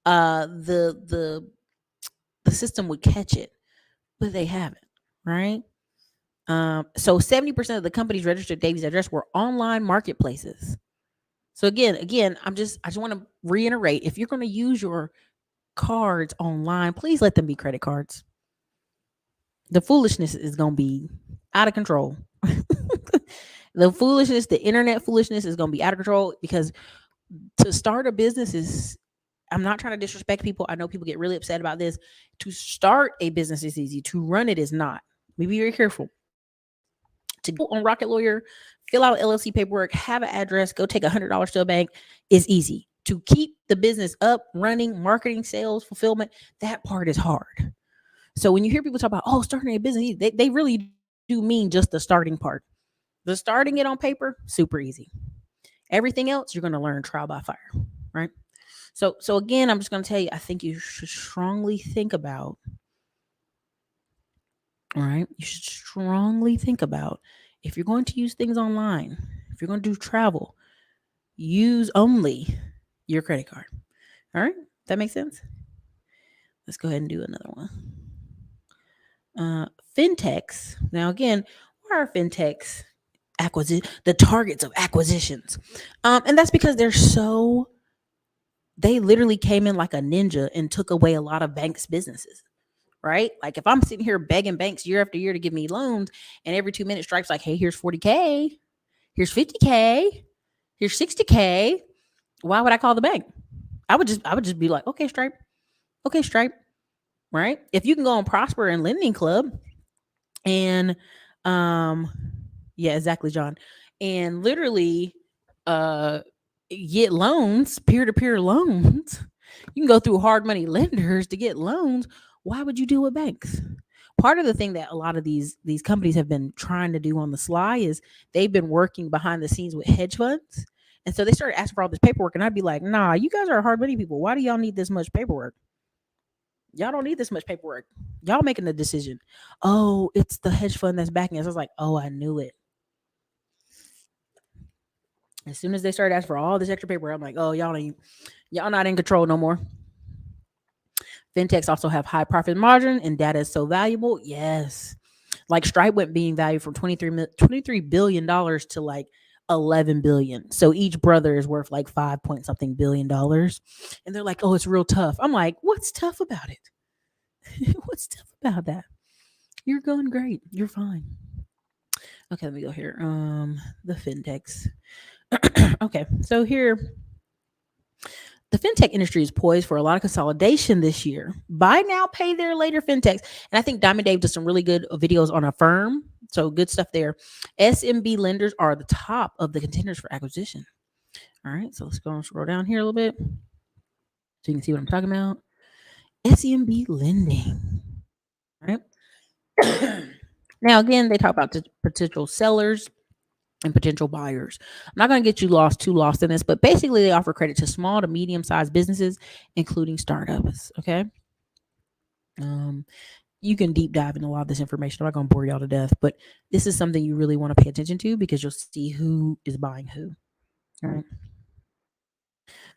A: the system would catch it, but they haven't, right? So 70% of the companies registered Davies address were online marketplaces. So again, I just want to reiterate: if you're going to use your cards online, please let them be credit cards. The foolishness is going to be out of control. The foolishness, the internet foolishness, is going to be out of control because to start a business is. I'm not trying to disrespect people. I know people get really upset about this. To start a business is easy. To run it is not. Be very careful. To go on Rocket Lawyer, fill out LLC paperwork, have an address, go take $100 to a bank is easy. To keep the business up, running, marketing, sales, fulfillment, that part is hard. So when you hear people talk about, oh, starting a business, they really do mean just the starting part. The starting it on paper, super easy. Everything else, you're going to learn trial by fire, right? So again, I'm just going to tell you, I think you should strongly think about, all right? You should strongly think about if you're going to use things online, if you're going to do travel, use only your credit card. All right? That makes sense? Let's go ahead and do another one. Fintechs. Now, again, why are fintechs the targets of acquisitions? And that's because they literally came in like a ninja and took away a lot of banks' businesses. Right? Like if I'm sitting here begging banks year after year to give me loans, and every 2 minutes Stripe's like, hey, here's 40K, here's 50K, here's 60K. Why would I call the bank? I would just be like, okay, Stripe, right? If you can go on Prosper and Lending Club and yeah, exactly, John. And literally get loans, peer-to-peer loans. You can go through hard money lenders to get loans. Why would you do with banks? Part of the thing that a lot of these companies have been trying to do on the sly is they've been working behind the scenes with hedge funds. And so they started asking for all this paperwork. And I'd be like, nah, you guys are hard money people. Why do y'all need this much paperwork? Y'all don't need this much paperwork. Y'all making the decision. Oh, it's the hedge fund that's backing us. I was like, oh, I knew it. As soon as they started asking for all this extra paper, I'm like, oh, y'all not in control no more. Fintechs also have high profit margin and data is so valuable. Yes. Like Stripe went being valued from $23 billion to like 11 billion. So each brother is worth like 5 point something $billion. And they're like, oh, it's real tough. I'm like, what's tough about it? What's tough about that? You're going great. You're fine. Okay, let me go here. The fintechs. Okay, so here the fintech industry is poised for a lot of consolidation this year. Buy now, pay there later fintechs. And I think Diamond Dave does some really good videos on Affirm. So good stuff there. SMB lenders are the top of the contenders for acquisition. All right, so let's go and scroll down here a little bit so you can see what I'm talking about. SMB lending. All right. Now, again, they talk about the potential sellers and potential buyers. I'm not going to get you too lost in this, but basically they offer credit to small to medium sized businesses, including startups. Okay. You can deep dive into a lot of this information. I'm not going to bore y'all to death, but this is something you really want to pay attention to because you'll see who is buying who. All right.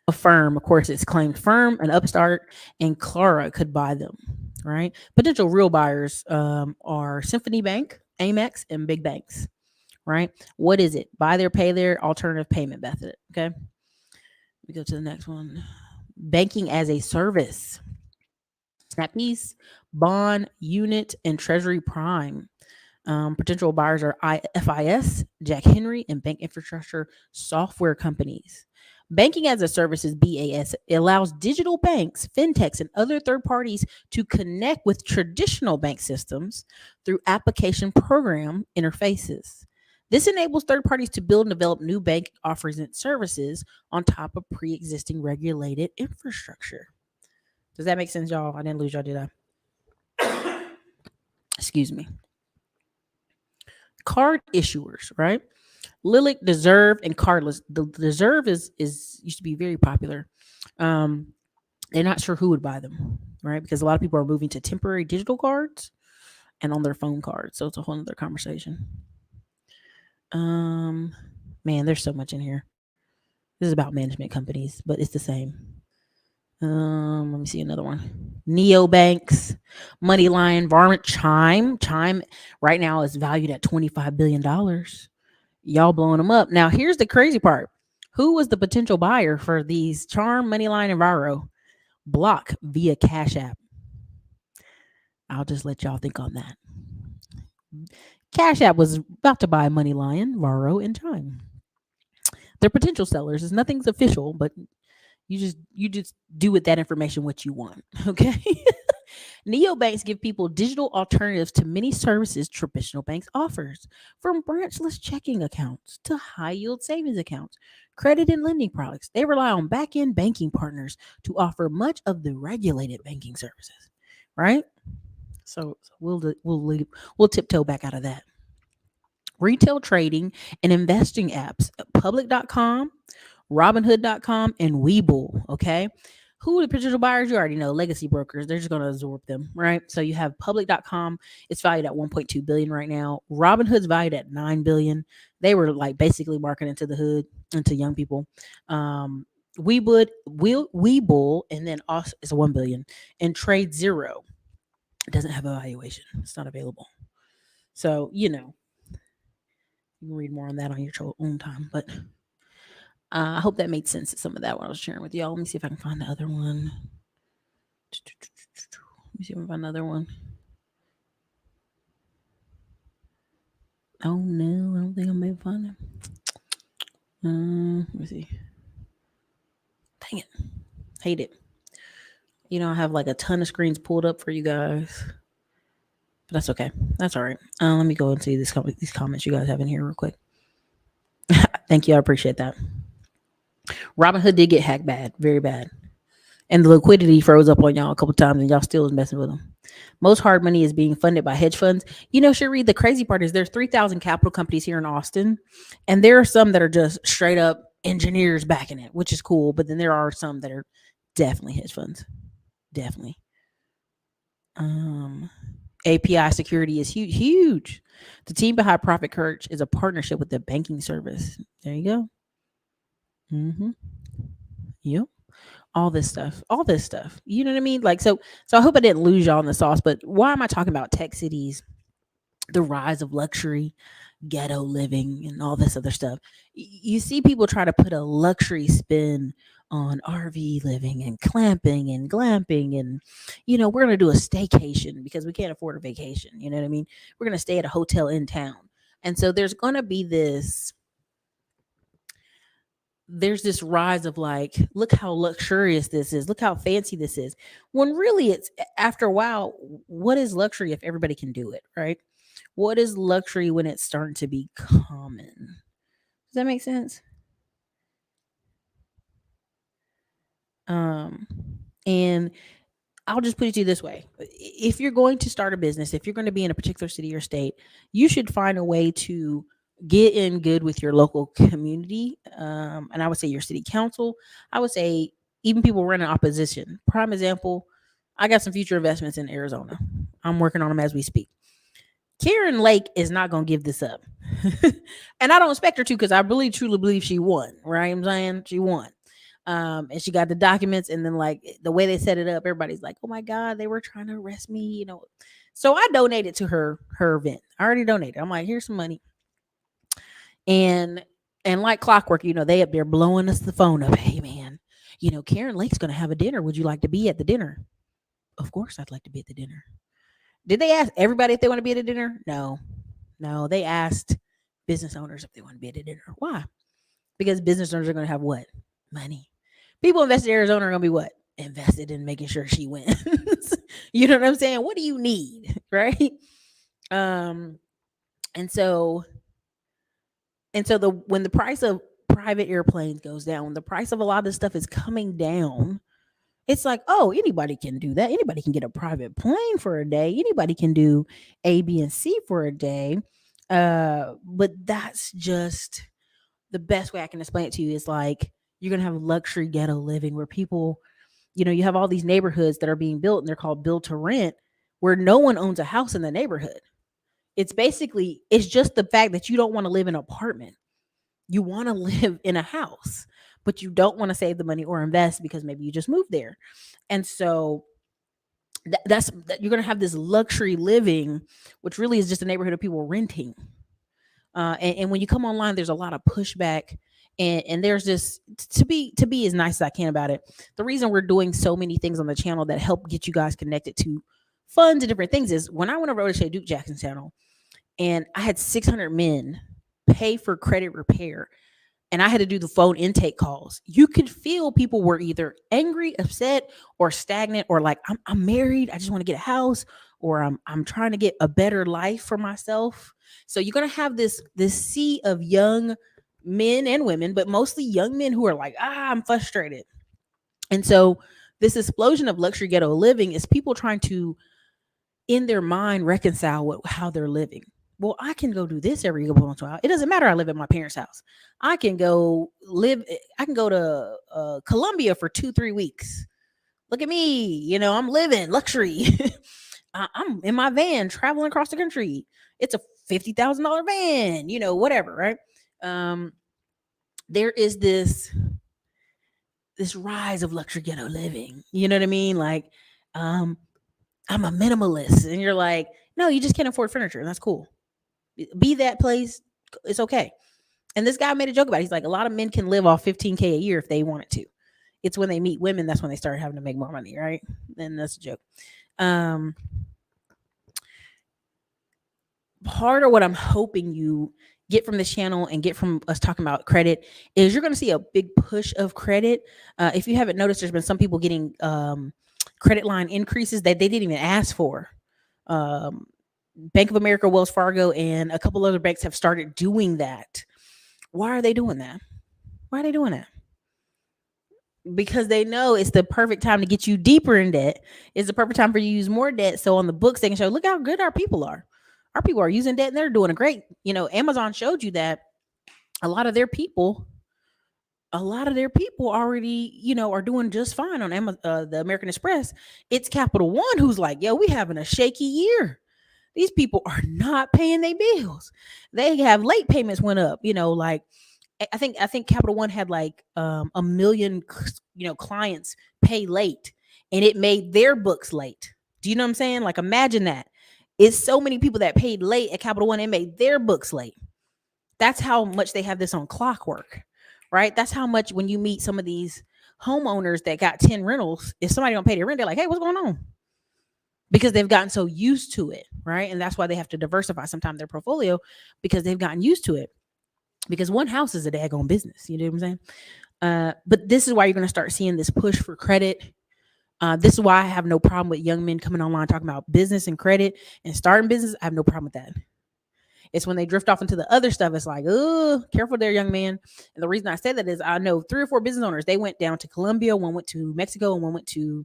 A: Affirm, of course, it's claimed Firm, an upstart, and Clara could buy them. Right. Potential real buyers are Symphony Bank, Amex, and big banks. Right? What is it? Buy there, pay there, alternative payment method. Okay. We go to the next one. Banking as a service. At Peace, Bond, Unit, and Treasury Prime. Potential buyers are FIS, Jack Henry, and bank infrastructure software companies. Banking as a Service is BAS. It allows digital banks, fintechs, and other third parties to connect with traditional bank systems through application program interfaces. This enables third parties to build and develop new bank offerings and services on top of pre existing regulated infrastructure. Does that make sense, y'all? I didn't lose y'all, did I? Excuse me. Card issuers, right? Lilic, Deserve, and Cardless. The Deserve is used to be very popular. Um, they're not sure who would buy them, right? Because a lot of people are moving to temporary digital cards and on their phone cards. So it's a whole other conversation. Um, Man, there's so much in here. This is about management companies, but it's the same. Let me see another one. Neobanks, Moneyline, Varmint, Chime. Chime right now is valued at $25 billion. Y'all blowing them up. Now, here's the crazy part. Who was the potential buyer for these Charm, Moneyline, and Varo? Block via Cash App. I'll just let y'all think on that. Cash App was about to buy Moneyline, Varo, and Chime. They're potential sellers. It's nothing's official, but you just do with that information what you want. Okay. Neobanks give people digital alternatives to many services traditional banks offers, from branchless checking accounts to high yield savings accounts, credit and lending products. They rely on back end banking partners to offer much of the regulated banking services, right? So we'll tiptoe back out of that. Retail trading and investing apps, public.com, robinhood.com, and Webull. Okay. Who are the potential buyers? You already know, legacy brokers. They're just going to absorb them, right? So you have public.com. It's valued at 1.2 billion right now. Robinhood's valued at 9 billion. They were like basically marketing to the hood and to young people. Webull, and then also it's 1 billion. And Trade Zero doesn't have a valuation. It's not available. So, you can read more on that on your own time. But I hope that made sense. Some of that what I was sharing with y'all. Let me see if I can find the other one. Let me see if I can find another one. Oh no, I don't think I'm able to find it. Let me see. Dang it. Hate it. I have like a ton of screens pulled up for you guys. But that's okay. That's all right. Let me go and see these comments you guys have in here real quick. Thank you. I appreciate that. Robinhood did get hacked bad, very bad. And the liquidity froze up on y'all a couple times and y'all still was messing with them. Most hard money is being funded by hedge funds. Cherie, the crazy part is there's 3,000 capital companies here in Austin, and there are some that are just straight up engineers backing it, which is cool. But then there are some that are definitely hedge funds. Definitely. API security is huge. The team behind Profit Courage is a partnership with the banking service. There you go. Yep. All this stuff. You know what I mean? Like, so I hope I didn't lose y'all in the sauce, but why am I talking about tech cities, the rise of luxury, ghetto living, and all this other stuff? You see people try to put a luxury spin on RV living and clamping and glamping, and we're going to do a staycation because we can't afford a vacation. You know what I mean? We're going to stay at a hotel in town. And so there's going to be there's this rise of like, look how luxurious this is, look how fancy this is, when really it's, after a while, what is luxury if everybody can do it, right? What is luxury when it's starting to be common? Does that make sense? And I'll just put it to you this way. If you're going to start a business, if you're going to be in a particular city or state, you should find a way to get in good with your local community. And I would say your city council. I would say even people running opposition. Prime example, I got some future investments in Arizona. I'm working on them as we speak. Karen Lake is not going to give this up. And I don't expect her to, because I really truly believe she won, right? I'm saying she won. And she got the documents, and then like the way they set it up, everybody's like, oh my God, they were trying to arrest me, So I donated to her event. I already donated. I'm like, here's some money. And like clockwork, they up there blowing us the phone up. Hey man, Karen Lake's gonna have a dinner. Would you like to be at the dinner? Of course, I'd like to be at the dinner. Did they ask everybody if they want to be at a dinner? No, no. They asked business owners if they want to be at a dinner. Why? Because business owners are going to have what? Money. People invested in Arizona are going to be what? Invested in making sure she wins. You know what I'm saying? What do you need, right? Um, and so the when the price of private airplanes goes down, when the price of a lot of this stuff is coming down, it's like, oh, anybody can do that. Anybody can get a private plane for a day. Anybody can do A, B, and C for a day. But that's just the best way I can explain it to you is like you're gonna have luxury ghetto living where people, you have all these neighborhoods that are being built and they're called build to rent, where no one owns a house in the neighborhood. It's just the fact that you don't want to live in an apartment. You want to live in a house, but you don't want to save the money or invest because maybe you just moved there. And so you're going to have this luxury living, which really is just a neighborhood of people renting. And when you come online, there's a lot of pushback, and there's this to be as nice as I can about it. The reason we're doing so many things on the channel that help get you guys connected to funds and different things is when I went over to Shay Duke Jackson's channel, and I had 600 men pay for credit repair, and I had to do the phone intake calls. You could feel people were either angry, upset, or stagnant, or like, I'm married, I just want to get a house, or I'm trying to get a better life for myself. So you're gonna have this sea of young men and women, but mostly young men who are like, I'm frustrated. And so this explosion of luxury ghetto living is people trying to, in their mind, reconcile how they're living. Well, I can go do this every once in a while. It doesn't matter. I live at my parents' house. I can go to Colombia for 2-3 weeks. Look at me. I'm living luxury. I'm in my van traveling across the country. It's a $50,000 van, whatever, right? There is this rise of luxury ghetto living. You know what I mean? Like, I'm a minimalist. And you're like, no, you just can't afford furniture. And that's cool. Be that place. It's okay. And this guy made a joke about it. He's like, a lot of men can live off $15K a year if they wanted to. It's when they meet women, that's when they start having to make more money, right? And that's a joke. Part of what I'm hoping you get from this channel and get from us talking about credit is you're going to see a big push of credit. If you haven't noticed, there's been some people getting credit line increases that they didn't even ask for. Bank of America, Wells Fargo, and a couple other banks have started doing that. Why are they doing that? Why are they doing that? Because they know it's the perfect time to get you deeper in debt. It's the perfect time for you to use more debt. So on the books, they can show, look how good our people are. Our people are using debt and they're doing a great. Amazon showed you that a lot of their people already, are doing just fine on the American Express. It's Capital One who's like, yo, we having a shaky year. These people are not paying their bills. They have late payments went up, like I think Capital One had like a million, clients pay late, and it made their books late. Do you know what I'm saying? Like, imagine that. It's so many people that paid late at Capital One and made their books late. That's how much they have this on clockwork, right? That's how much when you meet some of these homeowners that got 10 rentals, if somebody don't pay their rent, they're like, hey, what's going on? Because they've gotten so used to it, right? And that's why they have to diversify sometimes their portfolio, because they've gotten used to it. Because one house is a daggone business, you know what I'm saying? But this is why you're going to start seeing this push for credit. This is why I have no problem with young men coming online talking about business and credit and starting business. I have no problem with that. It's when they drift off into the other stuff, it's like, oh, careful there, young man. And the reason I say that is I know 3 or 4 business owners. They went down to Colombia, one went to Mexico, and one went to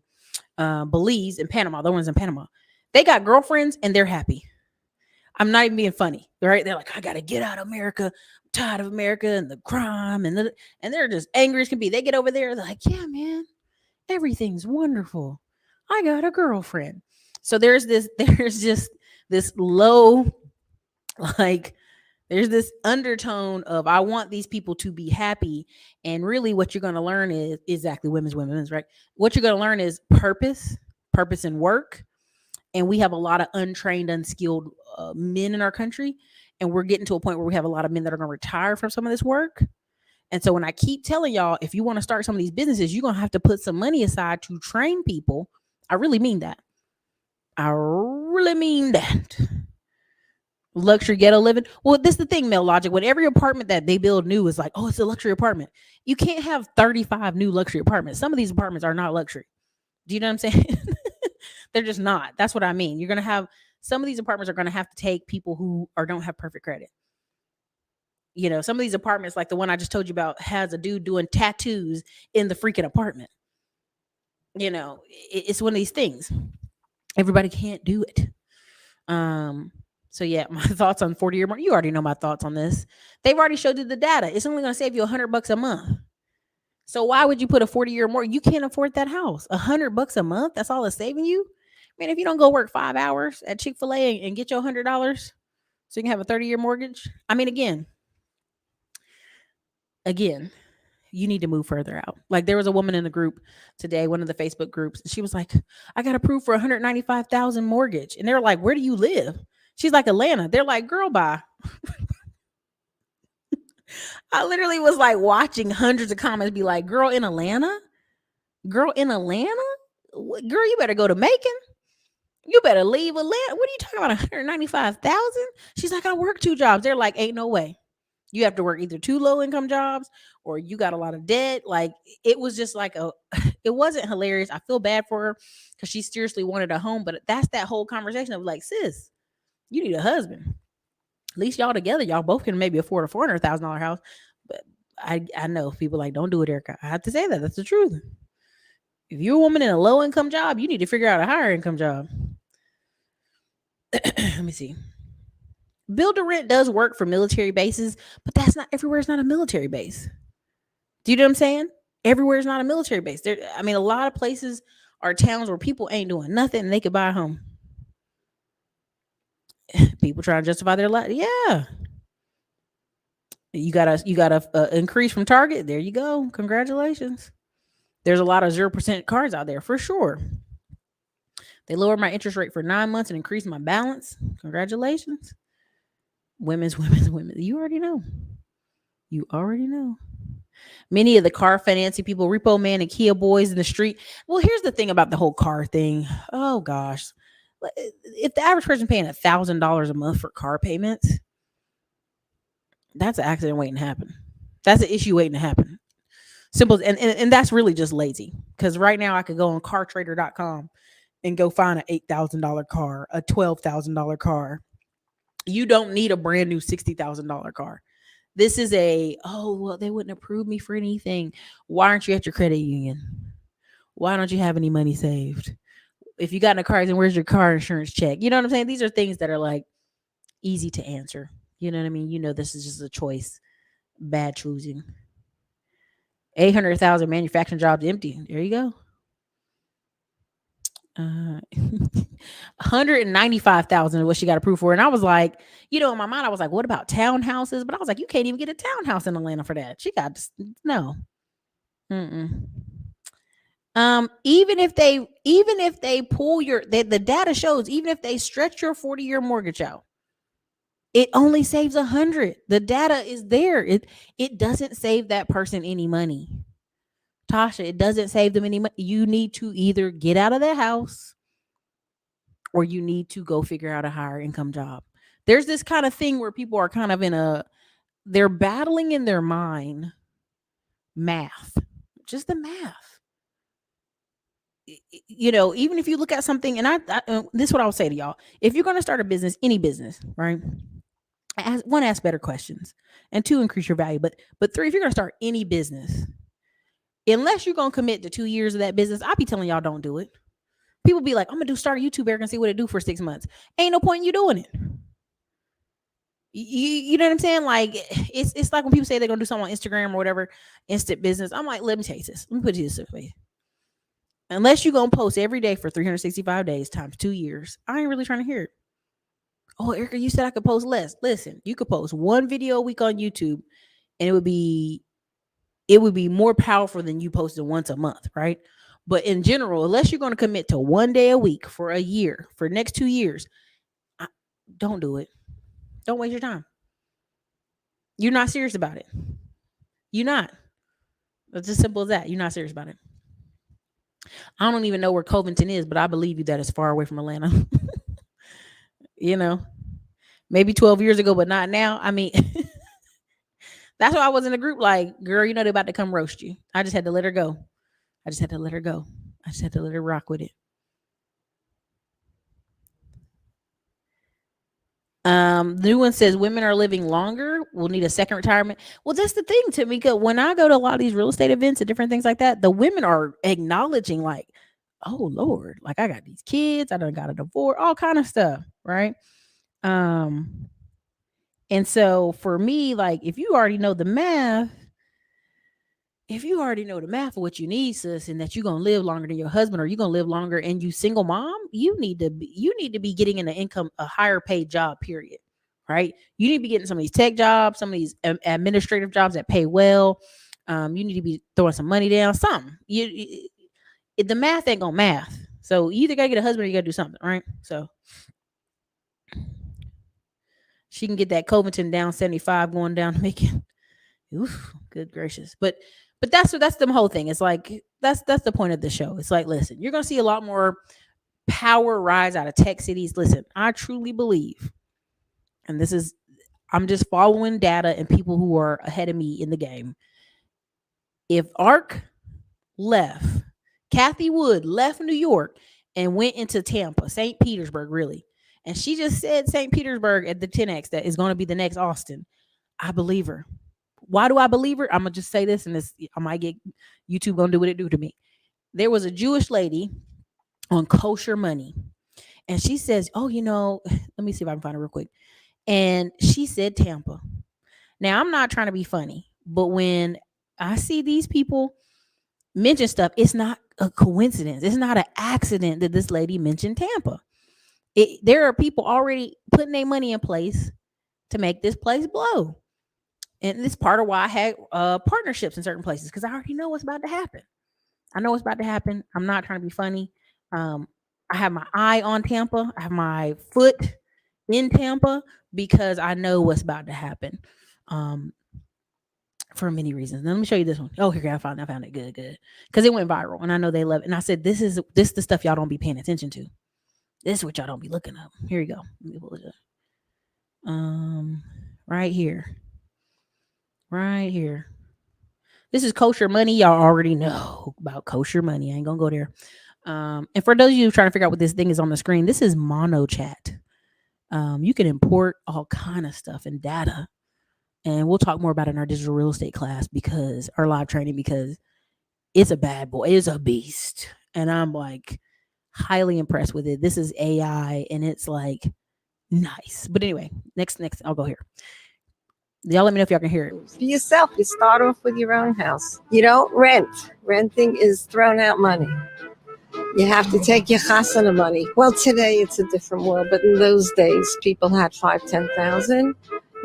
A: Belize and Panama. The one's in Panama. They got girlfriends and they're happy. I'm not even being funny, right? They're like, I got to get out of America. I'm tired of America and the crime. And they're just angry as can be. They get over there. They're like, yeah, man, everything's wonderful. I got a girlfriend. So there's just this low, like, there's this undertone of, I want these people to be happy. And really what you're going to learn is exactly women's, right? What you're going to learn is purpose in work. And we have a lot of untrained, unskilled men in our country. And we're getting to a point where we have a lot of men that are going to retire from some of this work. And so when I keep telling y'all, if you want to start some of these businesses, you're going to have to put some money aside to train people I really mean that. I really mean that. Luxury ghetto living. Well, this is the thing, Mel Logic. When every apartment that they build new is like, oh, it's a luxury apartment. You can't have 35 new luxury apartments. Some of these apartments are not luxury. Do you know what I'm saying? They're just not. That's what I mean. You're gonna have some of these apartments are gonna have to take people who are don't have perfect credit. Some of these apartments, like the one I just told you about, has a dude doing tattoos in the freaking apartment. It's one of these things. Everybody can't do it. So yeah, my thoughts on 40-year mortgage. You already know my thoughts on this. They've already showed you the data. It's only going to save you $100 a month. So why would you put a 40-year mortgage? You can't afford that house. $100 a month. That's all it's saving you. Man, if you don't go work 5 hours at Chick-fil-A and get your $100, so you can have a 30-year mortgage. I mean, again, you need to move further out. Like there was a woman in the group today, one of the Facebook groups. She was like, I got approved for 195,000 mortgage. And they're like, where do you live? She's like, Atlanta. They're like, girl, bye. I literally was like watching hundreds of comments be like, girl in Atlanta? Girl in Atlanta? Girl, you better go to Macon. You better leave Atlanta. What are you talking about? 195,000? She's like, I work 2 jobs. They're like, ain't no way. You have to work either 2 low income jobs or you got a lot of debt. Like it was just like it wasn't hilarious. I feel bad for her because she seriously wanted a home, but that's that whole conversation of like, sis, you need a husband. At least y'all together, y'all both can maybe afford a $400,000 house. But I know people like, don't do it, Ericka. I have to say that. That's the truth. If you're a woman in a low income job, you need to figure out a higher income job. Let me see. Build to rent does work for military bases, but that's not everywhere. It's not a military base. Do you know what I'm saying? Everywhere is not a military base. A lot of places are towns where people ain't doing nothing and they could buy a home. People trying to justify their life. Yeah. You gotta increase from Target. There you go. Congratulations. There's a lot of 0% cards out there for sure. They lowered my interest rate for 9 months and increased my balance. Congratulations. Women's. You already know. You already know. Many of the car financing people, Repo Man and Kia Boys in the street. Well, here's the thing about the whole car thing. Oh gosh. If the average person paying $1,000 a month for car payments, that's an accident waiting to happen. That's an issue waiting to happen. Simple. And that's really just lazy. Because right now I could go on cartrader.com and go find an $8,000 car, a $12,000 car. You don't need a brand new $60,000 car. This is they wouldn't approve me for anything. Why aren't you at your credit union? Why don't you have any money saved? If you got in a car, then where's your car insurance check? You know what I'm saying? These are things that are like easy to answer. You know what I mean? This is just a choice. Bad choosing. 800,000 manufacturing jobs empty. There you go. 195,000 is what she got approved for. And I was like, in my mind, I was like, what about townhouses? But I was like, you can't even get a townhouse in Atlanta for that. She got no. Mm-mm. Even if they pull the data shows, even if they stretch your 40-year mortgage out, it only saves 100. The data is there. It doesn't save that person any money. Tasha, it doesn't save them any money. You need to either get out of that house or you need to go figure out a higher income job. There's this kind of thing where people are kind of they're battling in their mind math, just the math. Even if you look at something, and this is what I would say to y'all. If you're going to start a business, any business, right? Ask better questions, and 2, increase your value. But 3, if you're going to start any business, unless you're going to commit to 2 years of that business, I'll be telling y'all don't do it. People be like, I'm going to start a YouTube, Ericka, and see what it do for 6 months. Ain't no point in you doing it. You know what I'm saying? Like, it's like when people say they're going to do something on Instagram or whatever, instant business. I'm like, let me tell you this. Let me put it this way. Unless you're going to post every day for 365 days times 2 years, I ain't really trying to hear it. Oh, Ericka, you said I could post less. Listen, you could post 1 video a week on YouTube and it would be more powerful than you posting once a month, right? But in general, unless you're going to commit to 1 day a week for a year, for the next 2 years, don't do it. Don't waste your time. You're not serious about it. You're not. It's as simple as that. You're not serious about it. I don't even know where Covington is, but I believe you that it's far away from Atlanta. You know, maybe 12 years ago, but not now. I mean, that's why I was in the group like, girl, you know they're about to come roast you. I just had to let her go. I just had to let her go. I just had to let her rock with it. The new one says women are living longer, will need a second retirement. Well, that's the thing, Tamika. When I go to a lot of these real estate events and different things like that, the women are acknowledging, like, oh Lord, like I got these kids, I done got a divorce, all kind of stuff, right? Um, and so for me, like if you already know the math, if you already know the math of what you need, sis, and that you're gonna live longer than your husband, or you're gonna live longer, and you single mom, you need to be getting an income, a higher paid job, period. Right? You need to be getting some of these tech jobs, some of these administrative jobs that pay well. You need to be throwing some money down, something. The math ain't gonna math. So you either gotta get a husband or you gotta do something, right? So she can get that Covington down 75 going down to Macon. Oof, good gracious. But that's the whole thing. It's like that's the point of the show. It's like, listen, you're gonna see a lot more power rise out of tech cities. Listen, I truly believe, and this is I'm just following data and people who are ahead of me in the game. If ARC left, Kathy Wood left New York and went into Tampa, St. Petersburg, really. And she just said St. Petersburg at the 10X that is going to be the next Austin. I believe her. Why do I believe her? I'm gonna just say this, and this I might get YouTube gonna do what it do to me. There was a Jewish lady on Kosher Money, and she says, "Oh, let me see if I can find it real quick." And she said Tampa. Now I'm not trying to be funny, but when I see these people mention stuff, it's not a coincidence. It's not an accident that this lady mentioned Tampa. There are people already putting their money in place to make this place blow. And this part of why I had partnerships in certain places, because I already know what's about to happen. I know what's about to happen. I'm not trying to be funny. I have my eye on Tampa. I have my foot in Tampa because I know what's about to happen. For many reasons. Now, let me show you this one. Oh, here I found it. Good. Because it went viral, and I know they love it. And I said, this is the stuff y'all don't be paying attention to. This is what y'all don't be looking up. Here you go. Let me pull it up. Right here. Right here. This is Kosher Money. Y'all already know about Kosher Money. I ain't gonna go there. And for those of you trying to figure out what this thing is on the screen, this is Mono Chat. You can import all kind of stuff and data, and we'll talk more about it in our digital real estate class, because our live training, because it's a bad boy, it's a beast, and I'm like highly impressed with it. This is AI, and it's like nice. But anyway, next, I'll go here. Y'all let me know if y'all can hear it.
B: For yourself, you start off with your own house. You don't rent. Renting is thrown out money. You have to take your chasana money. Well, today it's a different world, but in those days, people had 5,000-10,000.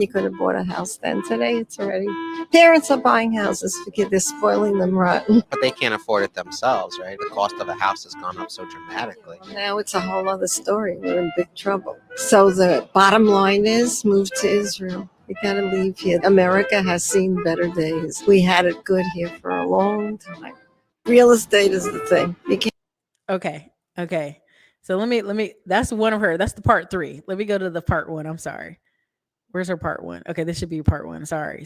B: You could have bought a house then. Today, it's already... Parents are buying houses because they're spoiling them rotten.
C: But they can't afford it themselves, right? The cost of a house has gone up so dramatically.
B: Now it's a whole other story. We're in big trouble. So the bottom line is, move to Israel. You gotta leave here. America has seen better days. We had it good here for a long time. Real estate is the thing. You can't...
A: Okay. So let me. That's one of her. That's the part 3. Let me go to the part 1. I'm sorry. Where's her part 1? Okay, this should be part 1. Sorry.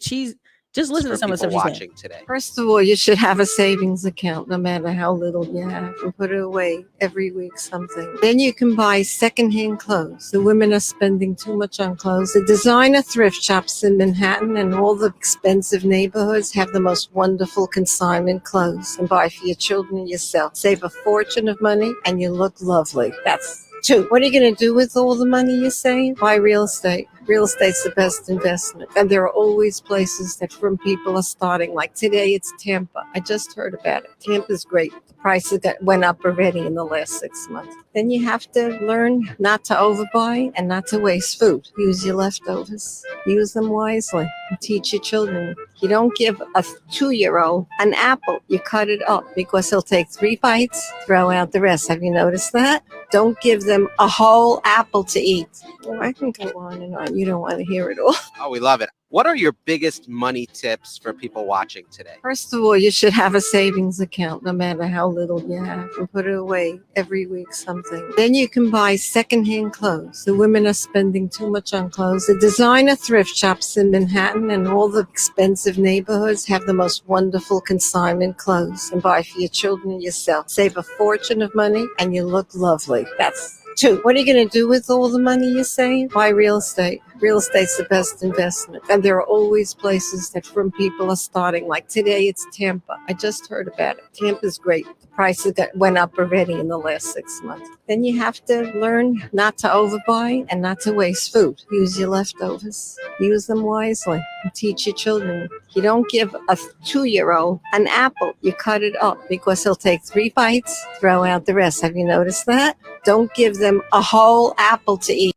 A: She's just listen to some of the stuff she's
C: watching today.
B: First of all, you should have a savings account, no matter how little you have, and put it away every week something. Then you can buy secondhand clothes. The women are spending too much on clothes. The designer thrift shops in Manhattan and all the expensive neighborhoods have the most wonderful consignment clothes. And buy for your children and yourself. Save a fortune of money, and you look lovely. That's 2. What are you going to do with all the money you save? Buy real estate. Real estate's the best investment. And there are always places that from people are starting. Like today, it's Tampa. I just heard about it. Tampa's great. The prices went up already in the last 6 months. Then you have to learn not to overbuy and not to waste food. Use your leftovers. Use them wisely. And teach your children. You don't give a 2-year-old an apple. You cut it up because he'll take 3 bites, throw out the rest. Have you noticed that? Don't give them a whole apple to eat. Well, I can go on and on. You don't want to hear it all.
C: Oh, we love it. What are your biggest money tips for people watching today?
B: First of all, you should have a savings account, no matter how little you have, and put it away every week something. Then you can buy secondhand clothes. The women are spending too much on clothes. The designer thrift shops in Manhattan and all the expensive neighborhoods have the most wonderful consignment clothes, and buy for your children and yourself. Save a fortune of money and you look lovely. That's two. What are you going to do with all the money you save? Buy real estate. Real estate's the best investment. And there are always places that from people are starting. Like today, it's Tampa. I just heard about it. Tampa's great. The prices went up already in the last 6 months. Then you have to learn not to overbuy and not to waste food. Use your leftovers. Use them wisely. And teach your children. You don't give a 2-year-old an apple. You cut it up because he'll take 3 bites, throw out the rest. Have you noticed that? Don't give them a whole apple to eat.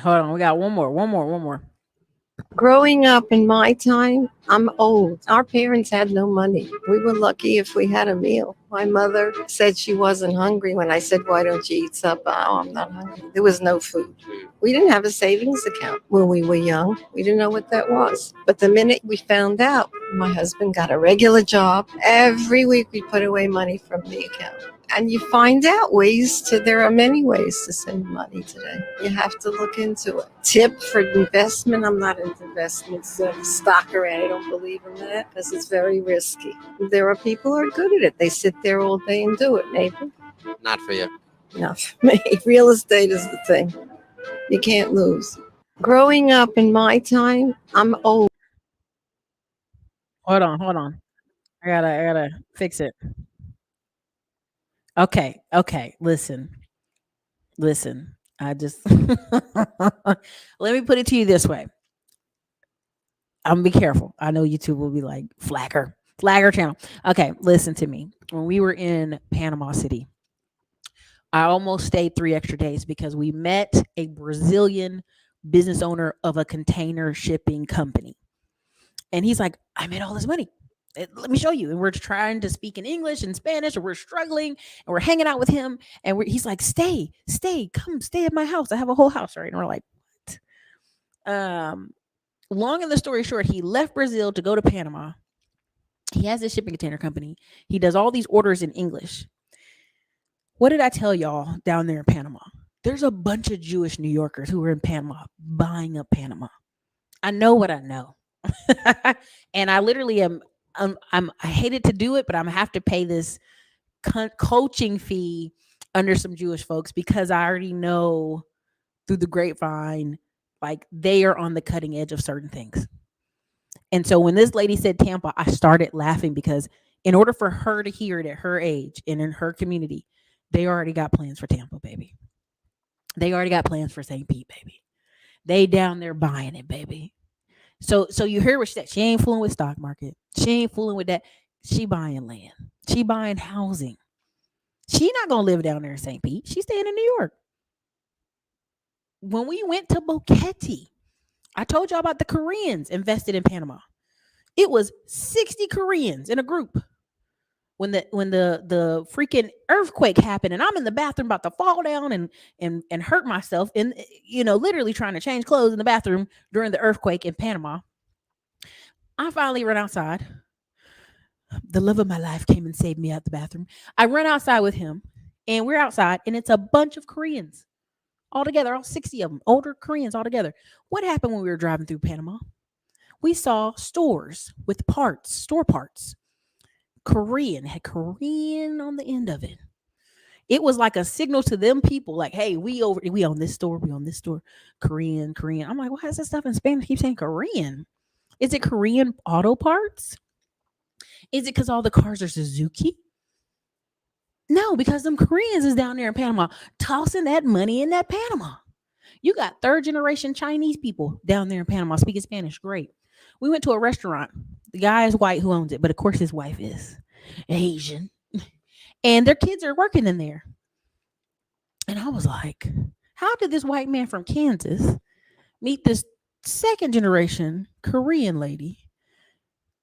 A: Hold on, we got one more.
B: Growing up in my time, I'm old. Our parents had no money. We were lucky if we had a meal. My mother said she wasn't hungry when I said, "Why don't you eat supper?" "Oh, I'm not hungry." There was no food. We didn't have a savings account when we were young. We didn't know what that was. But the minute we found out, my husband got a regular job. Every week we put away money from the account. And you find out there are many ways to save money today. You have to look into it. Tip for investment, I'm not into investments, stock or I don't believe in that because it's very risky. There are people who are good at it. They sit there all day and do it, maybe.
C: Not for you.
B: Not for me. Real estate is the thing. You can't lose. Growing up in my time, I'm old.
A: Hold on. I gotta fix it. Okay. Listen. I just let me put it to you this way. I'm gonna be careful. I know YouTube will be like flagger channel. Okay, listen to me. When we were in Panama City, I almost stayed 3 extra days because we met a Brazilian business owner of a container shipping company. And he's like, I made all this money. Let me show you. And we're trying to speak in English and Spanish, and we're struggling, and we're hanging out with him. And he's like, come stay at my house. I have a whole house, right? And we're like, what? Long and the story short, he left Brazil to go to Panama. He has this shipping container company. He does all these orders in English. What did I tell y'all down there in Panama? There's a bunch of Jewish New Yorkers who are in Panama buying up Panama. I know what I know. And I literally am I hated to do it, but I'm gonna have to pay this coaching fee under some Jewish folks because I already know through the grapevine, like they are on the cutting edge of certain things. And so when this lady said Tampa, I started laughing because in order for her to hear it at her age and in her community, they already got plans for Tampa, baby. They already got plans for St. Pete, baby. They down there buying it, baby. So you hear what she said. She ain't fooling with stock market. She ain't fooling with that. She buying land. She buying housing. She not gonna live down there in St. Pete. She's staying in New York. When we went to Boquete, I told y'all about the Koreans invested in Panama. It was 60 Koreans in a group. When the freaking earthquake happened and I'm in the bathroom about to fall down and hurt myself and literally trying to change clothes in the bathroom during the earthquake in Panama, I finally run outside. The love of my life came and saved me out the bathroom. I run outside with him and we're outside and it's a bunch of Koreans all together, all 60 of them, older Koreans all together. What happened when we were driving through Panama? We saw stores with store parts. Korean had Korean on the end of it. It was like a signal to them people, like, "Hey, we own this store, Korean." I'm like, "Why is this stuff in Spanish keep saying Korean? Is it Korean auto parts? Is it because all the cars are Suzuki?" No, because them Koreans is down there in Panama tossing that money in that Panama. You got third generation Chinese people down there in Panama speaking Spanish. Great. We went to a restaurant. The guy is white who owns it, but of course his wife is Asian. And their kids are working in there. And I was like, how did this white man from Kansas meet this second generation Korean lady?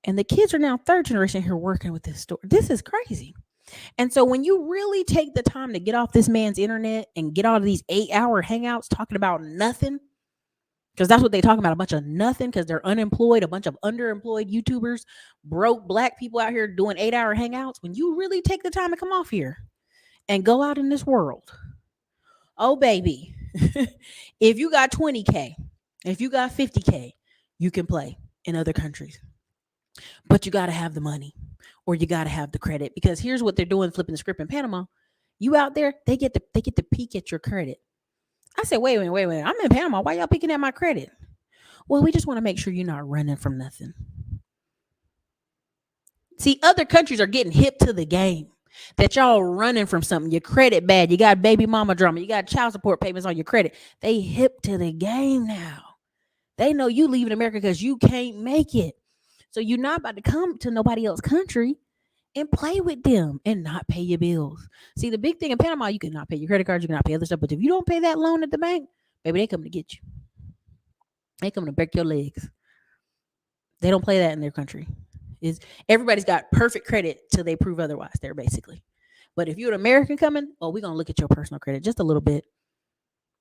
A: And the kids are now third generation here working with this store. This is crazy. And so when you really take the time to get off this man's internet and get out of these 8-hour hangouts talking about nothing, Because that's what they talking about, a bunch of nothing because they're unemployed, a bunch of underemployed YouTubers, broke black people out here doing 8-hour hangouts. When you really take the time to come off here and go out in this world, oh baby, if you got 20K, if you got 50K, you can play in other countries. But you got to have the money or you got to have the credit, because here's what they're doing, flipping the script in Panama. You out there, they get to peek at your credit. I said, wait. I'm in Panama. Why y'all peeking at my credit? Well, we just want to make sure you're not running from nothing. See, other countries are getting hip to the game that y'all running from something. Your credit bad. You got baby mama drama. You got child support payments on your credit. They hip to the game now. They know you leaving America because you can't make it. So you're not about to come to nobody else's country and play with them and not pay your bills. See, the big thing in Panama, you cannot pay your credit cards, you cannot pay other stuff. But if you don't pay that loan at the bank, baby, they come to get you. They come to break your legs. They don't play that in their country. Is everybody's got perfect credit till they prove otherwise. They're basically. But if you're an American coming, well, we're gonna look at your personal credit just a little bit,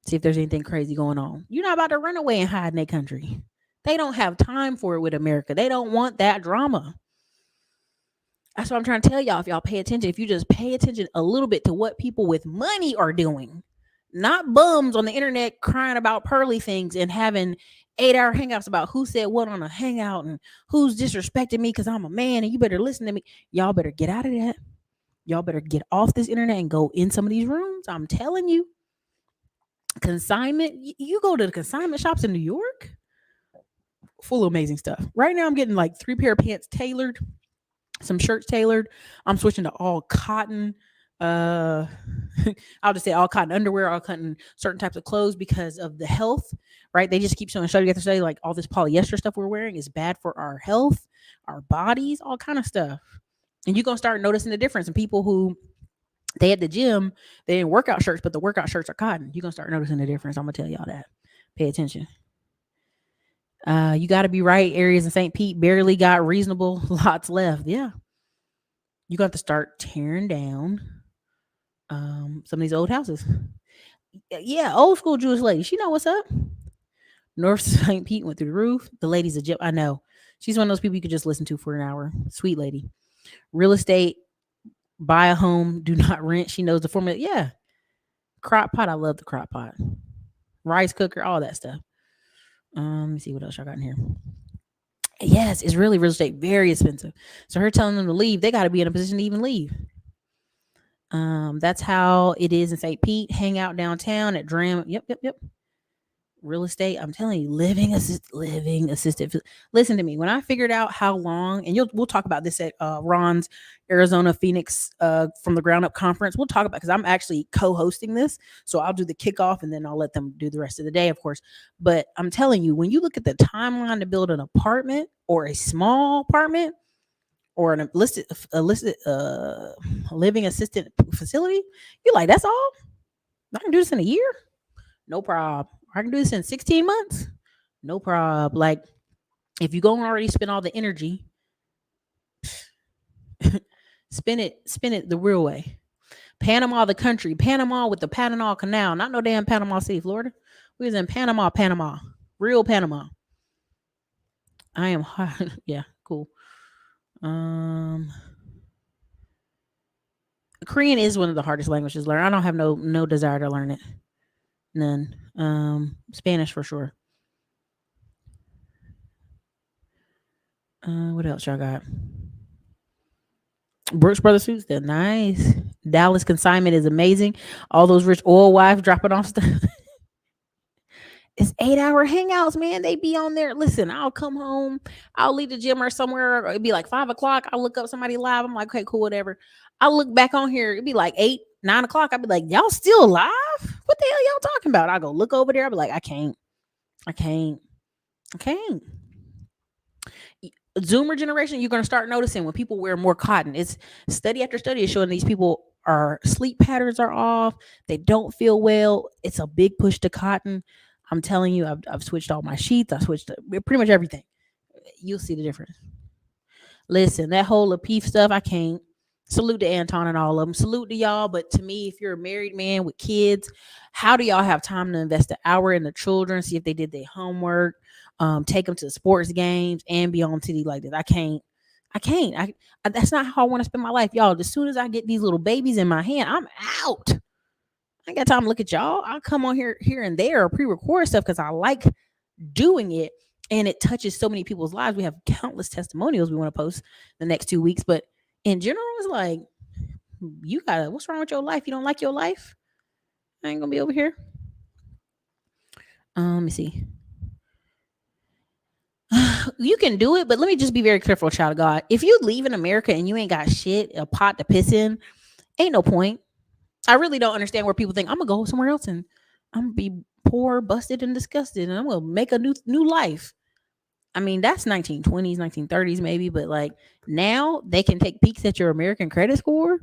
A: see if there's anything crazy going on. You're not about to run away and hide in their country. They don't have time for it with America. They don't want that drama. That's what I'm trying to tell y'all. If y'all pay attention, if you just pay attention a little bit to what people with money are doing, not bums on the internet crying about pearly things and having 8-hour hangouts about who said what on a hangout and who's disrespecting me because I'm a man and you better listen to me. Y'all better get out of that. Y'all better get off this internet and go in some of these rooms. I'm telling you. Consignment. You go to the consignment shops in New York, full of amazing stuff. Right now I'm getting like 3 pair of pants tailored, some shirts tailored. I'm switching to all cotton. I'll just say all cotton underwear, all cotton certain types of clothes because of the health, right? They just keep showing study after study, like all this polyester stuff we're wearing is bad for our health, our bodies, all kind of stuff. And you're gonna start noticing the difference in people who they at the gym, they in workout shirts, but the workout shirts are cotton. You're gonna start noticing the difference. I'm gonna tell y'all that. Pay attention. You got to be right. Areas in St. Pete barely got reasonable lots left. Yeah. You got to start tearing down some of these old houses. Yeah, old school Jewish lady. She know what's up. North St. Pete went through the roof. The lady's a I know. She's one of those people you could just listen to for an hour. Sweet lady. Real estate, buy a home, do not rent. She knows the formula. Yeah. Crock pot. I love the crock pot. Rice cooker, all that stuff. Let me see what else I got in here. Yes, it's really real estate, very expensive. So her telling them to leave, they got to be in a position to even leave. That's how it is in St. Pete. Hang out downtown at Dram. Yep. Real estate. I'm telling you, living assisted. Listen to me. When I figured out how long, and we'll talk about this at Ron's Arizona Phoenix from the ground up conference. We'll talk about, because I'm actually co-hosting this, so I'll do the kickoff and then I'll let them do the rest of the day, of course. But I'm telling you, when you look at the timeline to build an apartment or a small apartment or an illicit living assistant facility, you're like, that's all? I can do this in a year? No problem. I can do this in 16 months. No problem. Like, if you go and already spend all the energy, spend it the real way. Panama, the country. Panama with the Panama Canal. Not no damn Panama City, Florida. We was in Panama. Real Panama. I am hot. Yeah, cool. Korean is one of the hardest languages to learn. I don't have no desire to learn it. None. Spanish for sure. What else y'all got? Brooks Brothers suits, they're nice. Dallas consignment is amazing. All those rich oil wives dropping off stuff. It's 8-hour hangouts, man. They be on there. Listen, I'll come home. I'll leave the gym or somewhere. It'd be like 5 o'clock. I'll look up somebody live. I'm like, okay, cool, whatever. I'll look back on here. It'd be like 8, 9 o'clock. I'd be like, y'all still alive? What the hell y'all talking about? I go look over there. I'll be like, I can't. Zoomer generation, you're going to start noticing when people wear more cotton. It's study after study is showing these people are sleep patterns are off. They don't feel well. It's a big push to cotton. I'm telling you, I've switched all my sheets. I switched pretty much everything. You'll see the difference. Listen, that whole Lapeef stuff, I can't. Salute to Anton and all of them. Salute to y'all. But to me, if you're a married man with kids, how do y'all have time to invest an hour in the children, see if they did their homework, take them to the sports games, and be on TV like this? I can't. I can't. That's not how I want to spend my life, y'all. As soon as I get these little babies in my hand, I'm out. I ain't got time to look at y'all. I'll come on here and there or pre-record stuff because I like doing it, and it touches so many people's lives. We have countless testimonials we want to post the next 2 weeks, but in general, it's like you got what's wrong with your life? You don't like your life? I ain't gonna be over here. Let me see. You can do it, but let me just be very careful, child of God. If you leave in America and you ain't got shit, a pot to piss in, ain't no point. I really don't understand where people think I'm gonna go somewhere else and I'm gonna be poor, busted, and disgusted, and I'm gonna make a new life. I mean, that's 1920s, 1930s, maybe, but like now they can take peeks at your American credit score.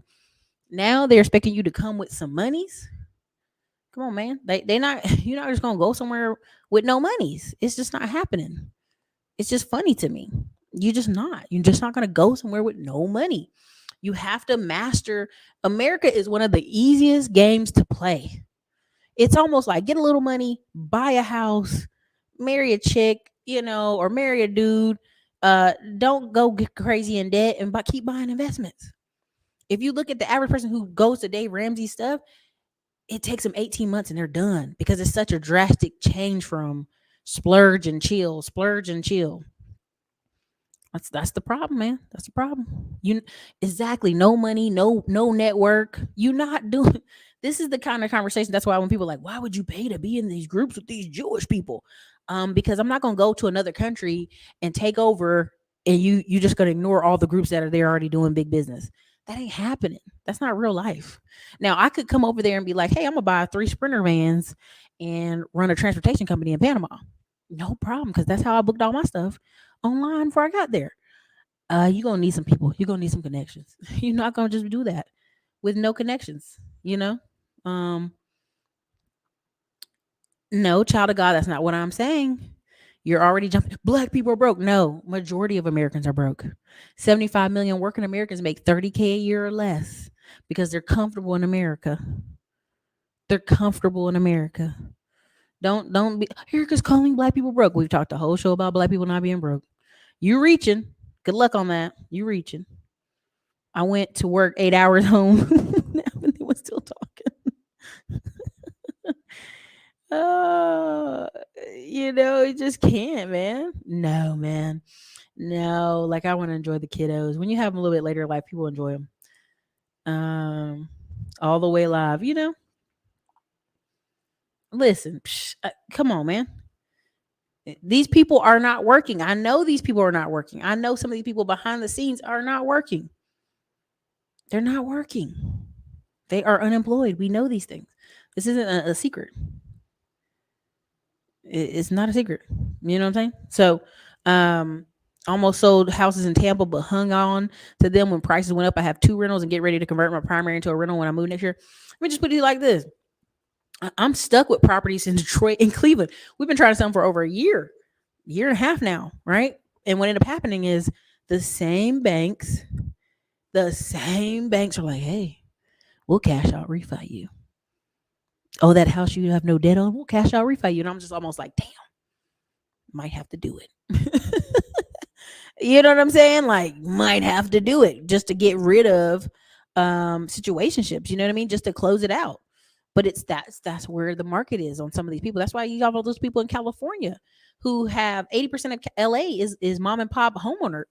A: Now they're expecting you to come with some monies. Come on, man. They not you're not just gonna go somewhere with no monies. It's just not happening. It's just funny to me. You just not. You're just not gonna go somewhere with no money. You have to master. America is one of the easiest games to play. It's almost like get a little money, buy a house, marry a chick, or marry a dude. Don't go get crazy in debt and keep buying investments. If you look at the average person who goes to Dave Ramsey stuff, it takes them 18 months and they're done because it's such a drastic change from splurge and chill, splurge and chill. That's the problem, man. That's the problem. You exactly no money, no network. You not doing this is the kind of conversation. That's why when people are like, why would you pay to be in these groups with these Jewish people? Because I'm not gonna go to another country and take over and you just gonna ignore all the groups that are there already doing big business. That ain't happening. That's not real life. Now I could come over there and be like, hey, I'm gonna buy 3 Sprinter vans and run a transportation company in Panama. No problem, because that's how I booked all my stuff online before I got there. You're gonna need some people. You're gonna need some connections. You're not gonna just do that with no connections, you know? Um, no, child of God, that's not what I'm saying. You're already jumping. Black people are broke. No, majority of Americans are broke. 75 million working Americans make 30K a year or less because they're comfortable in America. They're comfortable in America. Don't be Erica's calling black people broke. We've talked a whole show about black people not being broke. You reaching. Good luck on that. You reaching. I went to work 8 hours home. And they was still talking. uh, you just can't, man. No, man. No, like I want to enjoy the kiddos. When you have them a little bit later in life, people enjoy them. All the way live, Listen, come on, man. These people are not working. I know these people are not working. I know some of these people behind the scenes are not working. They're not working. They are unemployed. We know these things. This isn't a secret. It's not a secret. You know what I'm saying? So, almost sold houses in Tampa, but hung on to them when prices went up. I have 2 rentals and get ready to convert my primary into a rental when I move next year. Let me just put it like this. I'm stuck with properties in Detroit and Cleveland. We've been trying to sell them for over a year and a half now, right? And what ended up happening is the same banks are like, hey, we'll cash out refi you. Oh, that house you have no debt on, we'll cash out refi you. And I'm just almost like, damn, might have to do it. You know what I'm saying? Like, might have to do it just to get rid of situationships. You know what I mean? Just to close it out. But that's where the market is on some of these people. That's why you have all those people in California who have 80% of LA is mom and pop homeowner,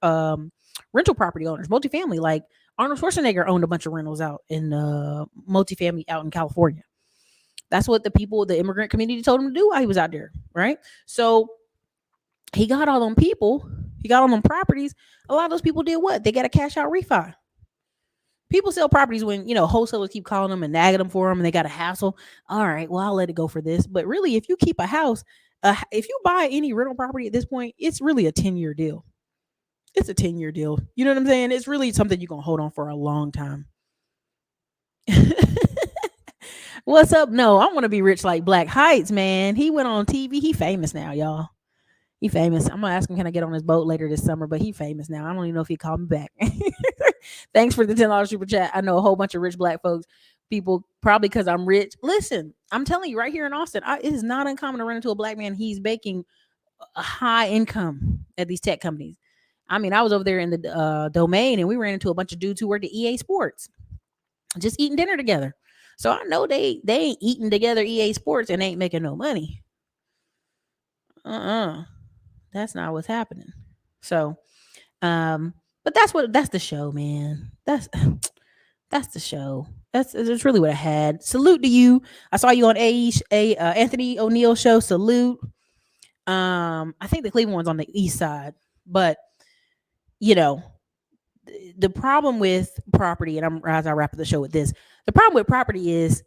A: rental property owners, multifamily. Like Arnold Schwarzenegger owned a bunch of rentals out in multifamily out in California. That's what the immigrant community told him to do while he was out there, right? So he got all them people, he got all them properties. A lot of those people did what? They got a cash out refi. People sell properties when, wholesalers keep calling them and nagging them for them and they got a hassle. All right, well, I'll let it go for this. But really, if you keep a house, if you buy any rental property at this point, it's really a 10-year deal. It's a 10-year deal. You know what I'm saying? It's really something you're going to hold on for a long time. What's up? No, I want to be rich like Black Heights, man. He went on TV. He famous now, y'all. He famous. I'm going to ask him, can I get on his boat later this summer? But he famous now. I don't even know if he called me back. Thanks for the $10 super chat. I know a whole bunch of rich black folks. People probably because I'm rich. Listen, I'm telling you right here in Austin, it is not uncommon to run into a black man. He's making a high income at these tech companies. I mean, I was over there in the domain, and we ran into a bunch of dudes who worked at EA Sports, just eating dinner together. So I know they ain't eating together EA Sports and ain't making no money. That's not what's happening. So, but that's the show, man. That's the show. That's really what I had. Salute to you. I saw you on Anthony O'Neill show. Salute. I think the Cleveland one's on the east side, but you know, the problem with property, and as I wrap up the show with this, the problem with property is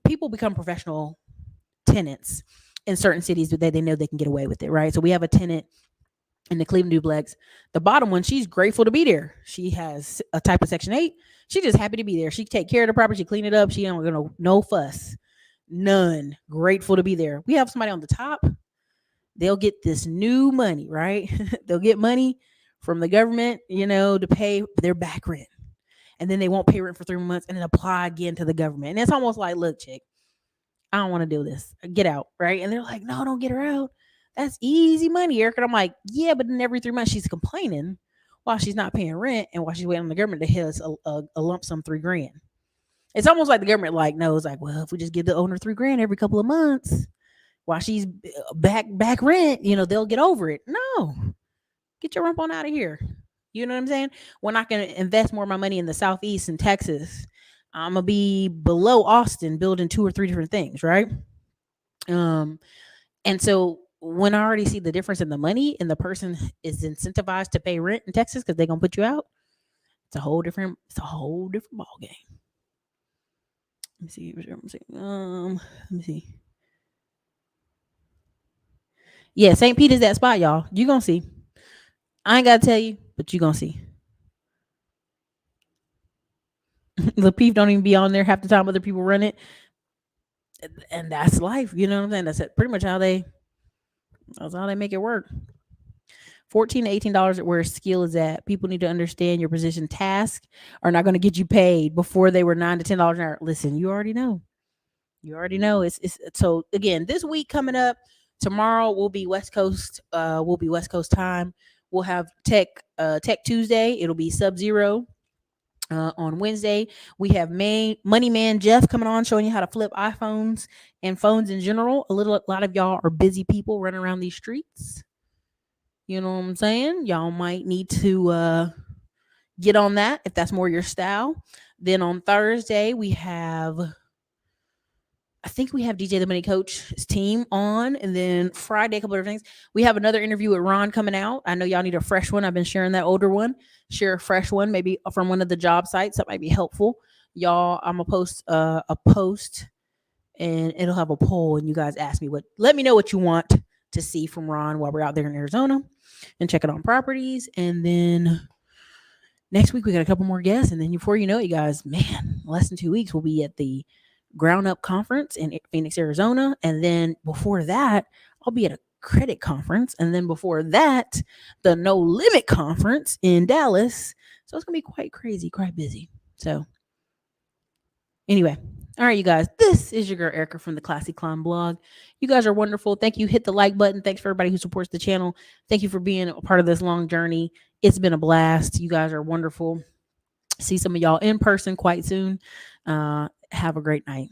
A: people become professional tenants in certain cities that they know they can get away with it, right? So we have a tenant in the Cleveland duplex. The bottom one, she's grateful to be there. She has a type of Section 8. She's just happy to be there. She take care of the property, she clean it up. She don't gonna no fuss, none. Grateful to be there. We have somebody on the top. They'll get this new money, right? They'll get money from the government, to pay their back rent. And then they won't pay rent for 3 months and then apply again to the government. And it's almost like, look, chick, I don't want to do this. Get out, right? And they're like, no, don't get her out. That's easy money, Ericka. And I'm like, yeah, but then every 3 months she's complaining while she's not paying rent and while she's waiting on the government to hit us a lump sum $3,000. It's almost like the government knows, well, if we just give the owner $3,000 every couple of months while she's back rent, they'll get over it. No, get your rump on out of here. You know what I'm saying? We're not going to invest more of my money in the Southeast and Texas. I'm going to be below Austin building 2 or 3 different things, right? And so when I already see the difference in the money and the person is incentivized to pay rent in Texas because they're going to put you out, it's a whole different ball game. Let me see. Yeah, St. Peter's that spot, y'all. You're going to see. I ain't got to tell you, but you're going to see. The Peef don't even be on there half the time. Other people run it. And that's life. You know what I'm saying? That's pretty much how they make it work. $14 to $18 at where skill is at. People need to understand your position. Tasks are not going to get you paid before they were $9 to $10 an hour. Listen, you already know. It's so again, this week coming up, tomorrow will be West Coast. Will be West Coast time. We'll have Tech Tuesday. It'll be Sub-Zero. On Wednesday, we have Money Man Jeff coming on, showing you how to flip iPhones and phones in general. A lot of y'all are busy people running around these streets. You know what I'm saying? Y'all might need to get on that if that's more your style. Then on Thursday, I think we have DJ the Money Coach's team on. And then Friday, a couple of things. We have another interview with Ron coming out. I know y'all need a fresh one. I've been sharing that older one. Share a fresh one, maybe from one of the job sites. That might be helpful. Y'all, I'm going to post a post and it'll have a poll. And you guys let me know what you want to see from Ron while we're out there in Arizona and checking on properties. And then next week, we got a couple more guests. And then before you know it, you guys, man, less than 2 weeks, we'll be at the Ground Up Conference in Phoenix, Arizona. And then before that, I'll be at a credit conference. And then before that, the No Limit Conference in Dallas. So it's going to be quite crazy, quite busy. So anyway, all right, you guys, this is your girl Ericka from the Classy Climb blog. You guys are wonderful. Thank you. Hit the like button. Thanks for everybody who supports the channel. Thank you for being a part of this long journey. It's been a blast. You guys are wonderful. See some of y'all in person quite soon. Have a great night.